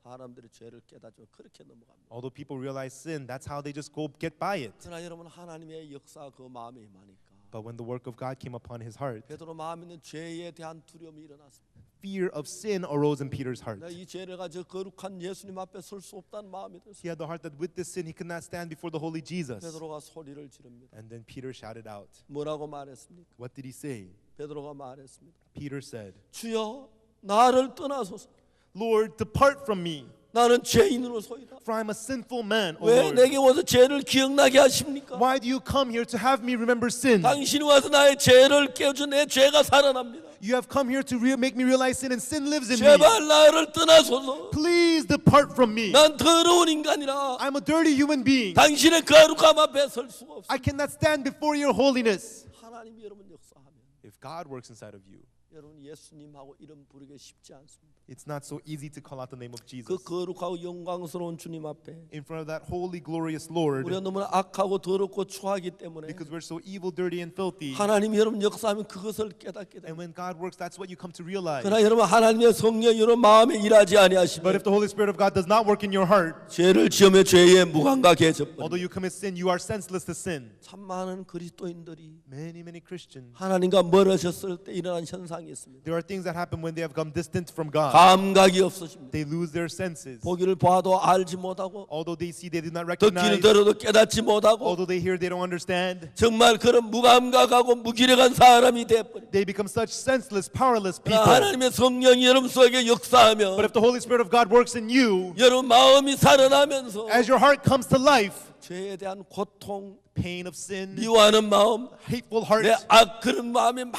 사람들이 죄를 깨닫죠. 그렇게 넘어갑니다. Although people realize sin, that's how they just go get by it. 그러나 여러분 하나님의 역사 그 마음에 임하니까 But when the work of God came upon his heart, 베드로 마음에는 죄에 대한 두려움이 일어났습니다. fear of sin arose in Peter's heart. 내가 이 죄를 가지고 거룩한 예수님 앞에 설 수 없다는 마음이 들었어요. He had the heart that with this sin he could not stand before the holy Jesus. 베드로가 소리를 지릅니다. And then Peter shouted out. 뭐라고 말했습니까? What did he say? 베드로가 말했습니다. Peter said, 주여 나를 떠나소서. Lord, depart from me, 나는 죄인으로소이다. for I'm a sinful man, O 왜 Lord. 내게 와서 죄를 기억나게 하십니까? Why do you come here to have me remember sin? 당신이 와서 나의 죄를 깨워준 내 죄가 살아납니다. You have come here to make me realize sin, and sin lives in me. 제발 나를 떠나소서. Please depart from me. 난 더러운 인간이라 I'm a dirty human being. 당신의 거룩함 앞에 설 수가 없어. I cannot stand before your holiness. 하나님이 여러분 역사하면 If God works inside of you, 여러분 예수님하고 이름 부르기 쉽지 않습니다. it's not so easy to call out the name of Jesus. 그 거룩하고 영광스러운 주님 앞에 In front of that holy, glorious Lord, 우리가 너무나 악하고 더럽고 추하기 때문에 because we're so evil, dirty, and filthy. 하나님이 여러분 역사하면 그것을 깨닫게 됩니다. And when God works, that's what you come to realize. 그러나 여러분 하나님의 성령이 여러분 마음에 일하지 But 아니하시면 if the Holy Spirit of God does not work in your heart, 죄를 지으며 죄에 무감각해져 버립니다. although you commit sin, you are senseless to sin. 참 많은 그리스도인들이 Many Christians, 하나님과 멀어졌을 때 일어난 현상이 있습니다. there are things that happen when they have come distant from God. 감각이 없어집니다. They lose their senses. 보기를 봐도 알지 못하고 Although they see, they do not 듣기는 recognize. 들어도 깨닫지 못하고 Although they hear, they don't understand. 정말 그런 무감각하고 무기력한 사람이 되어버립니다. They become such senseless, powerless people. 하나님의 성령이 여러분 속에 But 역사하며 if the Holy Spirit of God works in you, 여러분 마음이 살아나면서 as your heart comes to life, 죄에 대한 고통, pain of sin, 미워하는 마음, hateful hearts, 내 그런 마음이 막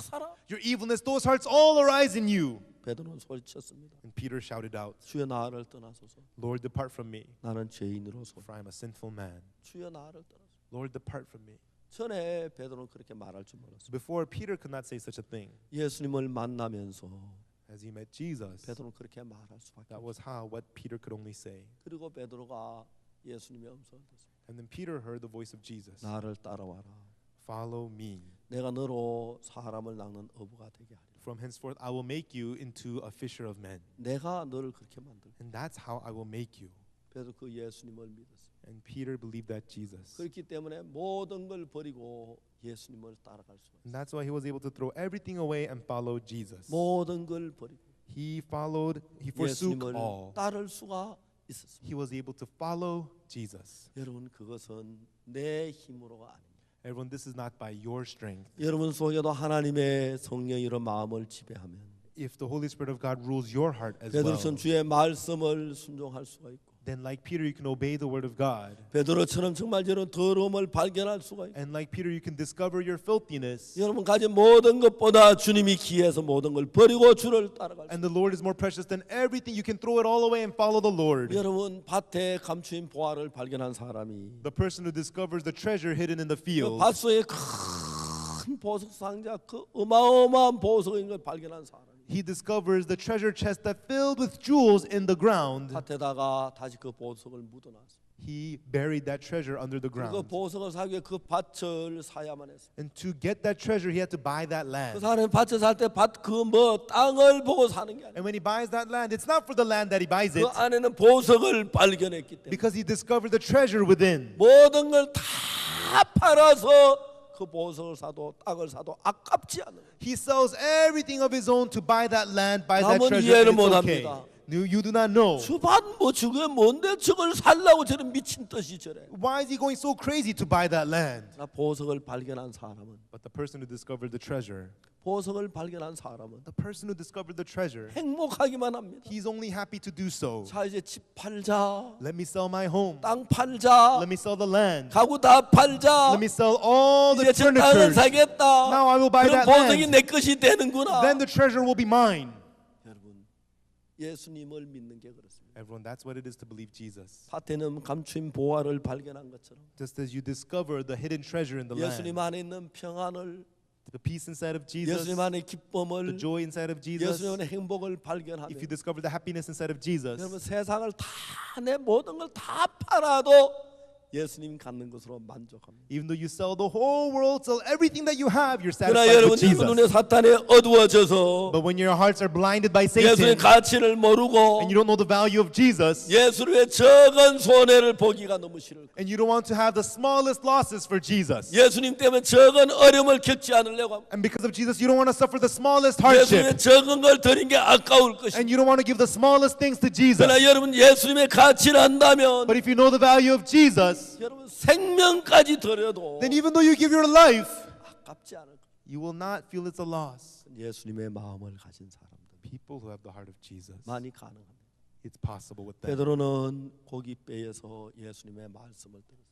살아. your evilness, those hearts all arise in you. 베드로는 소리쳤습니다. And Peter shouted out, 주여 나를 떠나소서. Lord, depart from me, 나는 죄인으로서. for I am a sinful man. 주여 나를 떠나소서. Lord, depart from me. 전에 베드로는 그렇게 말할 줄 몰랐어요. Before, Peter could not say such a thing. 예수님을 만나면서 As he met Jesus, 베드로는 그렇게 말할 수밖에 that 없어요. was how what Peter could only say. 그리고 베드로가 예수님의 음성을 듣습니다. And then Peter heard the voice of Jesus. 나를 따라와라. Follow me. 내가 너로 사람을 낚는 어부가 되게 하리라. From henceforth, I will make you into a fisher of men. 내가 너를 그렇게 만들. And that's how I will make you. 베드로 그 예수님을 믿었어요. And Peter believed that Jesus. 그렇기 때문에 모든 걸 버리고 예수님을 따라갈 수가 And 있어요. that's why he was able to throw everything away and follow Jesus. 모든 걸 버리고 He forsook 예수님을 all. 따를 수가 있었습니다. He was able to follow Jesus. 여러분 그것은 내 힘으로가 아닙니다. Everyone, this is not by your strength. 여러분 속에도 하나님의 성령으로 마음을 지배하면 If the Holy Spirit of God rules your heart as well, 베드로처럼 주의 말씀을 순종할 수가 있고 then like Peter, you can obey the word of God. 베드로처럼 정말 여러분 더러움을 발견할 수가 있고 And like Peter, you can discover your filthiness. 여러분 가진 모든 것보다 주님이 귀해서 모든 걸 버리고 주를 따라갈 수 And the Lord is more precious than everything. You can throw it all away and follow the Lord. 여러분 밭에 감추인 보화를 발견한 사람이 The person who discovers the treasure hidden in the 그 field, 밭 속에 큰 보석 상자 그 어마어마한 보석인 걸 발견한 사람이 he discovers the treasure chest that filled with jewels in the ground. 밭에다가 다시 그 보석을 묻어놨어. He buried that treasure under the 그 ground. 보석을 사기 위해 그 밭을 사야만 했어. And to get that treasure, he had to buy that 그 land. 사람이 밭을 살 때 밭 그 뭐 땅을 보고 사는 게 아니야. And when he buys that land, it's not for the land that he buys 그 it, 안에는 보석을 발견했기 때문에 because he discovered the treasure within. 모든 걸 다 팔아서 그 보석을 사도 땅을 사도 아깝지 않은. He sells everything of his own to buy that land, buy that 남은 treasure. 이해를 And it's okay. 못합니다. You do not know. 주반 뭐 저게 뭔데 저걸 살라고 저런 미친 듯이 저래. Why is he going so crazy to buy that land? 나 보석을 발견한 사람은 But the person who discovered the treasure, 보석을 발견한 사람은 the person who discovered the treasure, 행복하기만 합니다. he's only happy to do so. 자 이제 집 팔자, Let me sell my home. 땅 팔자, Let me sell the land. 가구 다 팔자. Let me sell all the 이제 저 땅을 furniture. 사겠다. Now I will buy 그럼 that 보석이 land. 내 것이 되는구나. Then the treasure will be mine. 여러분 예수님을 믿는 게 그렇습니다. Everyone, that's what it is to believe Jesus. 파테넘 감추인 보화를 발견한 것처럼 Just as you discover the hidden treasure in the 예수님 land, 안에 있는 평안을, the peace inside of Jesus, 예수님 안에 the 기쁨을, joy inside of Jesus, 예수님 안에 행복을 if 발견하면 you discover the happiness inside of Jesus, 여러분 세상을 다 내 모든 걸 다 팔아도 예수님 갖는 것으로 만족합니다. even though you sell the whole world, sell everything that you have, you're 그러나 satisfied 여러분 with 여러분 Jesus. 눈에 사탄에 어두워져서 But when your hearts are blinded by 예수의 Satan 가치를 모르고 and you don't know the value of Jesus 예수의 적은 손해를 보기가 너무 싫을 거예요. and you don't want to have the smallest losses for Jesus, 예수님 때문에 적은 어려움을 겪지 않으려고 합니다. and because of Jesus, you don't want to suffer the smallest hardship, 예수님의 적은 걸 드린 게 아까울 것입니다. and you don't want to give the smallest things to Jesus. 그러나 여러분 예수님의 가치를 안다면 But if you know the value of Jesus, 여러분 생명까지 드려도 then even though you give your life, 아깝지 않을 거예요. you will not feel it's a loss. 예수님의 마음을 가진 사람들 People who have the heart of Jesus, 많이 가능합니다. it's possible with them. 베드로는 고깃배에서 예수님의 말씀을 들었어요.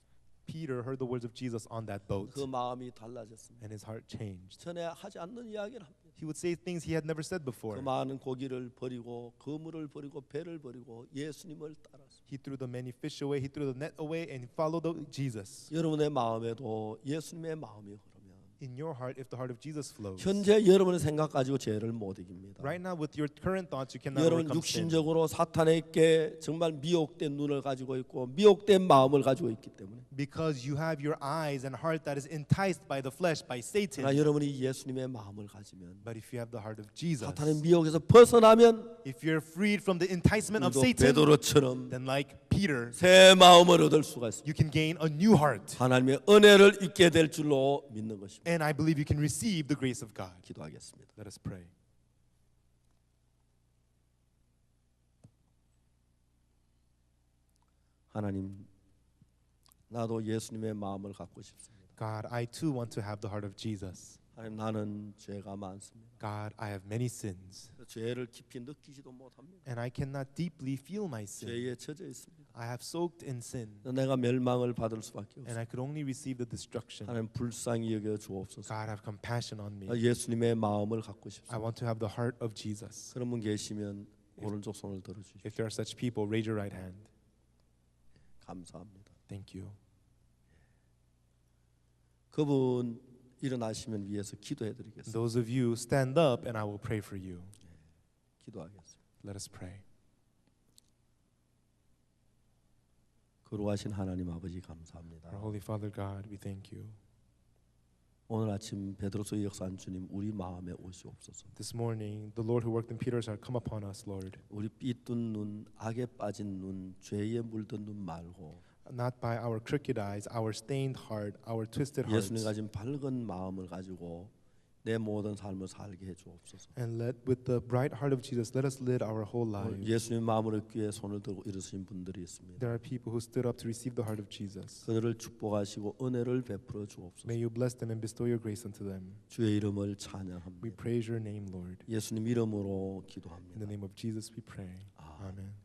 Peter heard the words of Jesus on that boat, 그 마음이 달라졌습니다. and his heart changed. 전에 하지 않는 이야기를 합니다. He would say things he had never said before. 그 많은 고기를 버리고 그물을 버리고 배를 버리고 예수님을 따랐습니다. He threw the many fish away, he threw the net away, and he followed Jesus. 여러분의 마음에도 예수님의 마음이 흐르면 In your heart, if the heart of Jesus flows, 현재 여러분의 생각 가지고 죄를 못 이깁니다. right now with your current thoughts, you cannot 여러분 overcome sin. 육신적으로 사탄에게 정말 미혹된 눈을 가지고 있고 미혹된 마음을 가지고 있기 때문에 Because you have your eyes and heart that is enticed by the flesh, by Satan. 그러나 여러분이 예수님의 마음을 가지면 But if you have the heart of Jesus, 사탄의 미혹에서 벗어나면 if you're freed from the enticement of 우리도 Satan, 베드로처럼 then like Peter, 새 마음을 얻을 수가 있습니다. you can gain a new heart. 하나님의 은혜를 입게 될 줄로 믿는 것입니다. And I believe you can receive the grace of God. 기도하겠습니다. Let us pray. 하나님, 나도 예수님의 마음을 갖고 싶습니다. God, I too want to have the heart of Jesus. 하나님, 나는 죄가 많습니다. God, I have many sins, 죄를 깊이 느끼지도 못합니다. and I cannot deeply feel my sin. 죄에 젖어 있습니다. I have soaked in sin, 내가 멸망을 받을 수밖에 and 없습니다. I could only receive the destruction. 하나님, 불쌍히 여겨 주옵소서. God, have compassion on me. 예수님의 마음을 갖고 I 싶습니다. want to have the heart of Jesus. 그런 분 계시면 오른쪽 손을 들어주십시오. If there are such people, raise your right hand. 감사합니다. Thank you. 그분 일어나시면 위해서 기도해드리겠습니다. Those of you, stand up, and I will pray for you. 기도하겠습니다. Let us pray. 거룩하신 하나님 아버지 감사합니다. Our Holy Father God, we thank you. 오늘 아침 베드로서 역사한 주님 우리 마음에 오시옵소서. This morning, the Lord who worked in Peter's heart, come upon us, Lord. 우리 삐뚤 눈, 악에 빠진 눈, 죄에 물든 눈 말고 Not by our crooked eyes, our stained heart, our twisted 예수님 hearts. 가진 밝은 마음을 가지고 내 모든 삶을 살게 해 주옵소서. And let, with the bright heart of Jesus, let us live our whole lives. 예수님 마음을 귀에 손을 들고 일으신 분들이 있습니다. There are people who stood up to receive the heart of Jesus. 그들을 축복하시고 은혜를 베풀어 주옵소서. May you bless them and bestow your grace unto them. 주의 이름을 We 찬양합니다. praise your name, Lord. 예수님 이름으로 In 기도합니다. the name of Jesus we pray. Amen.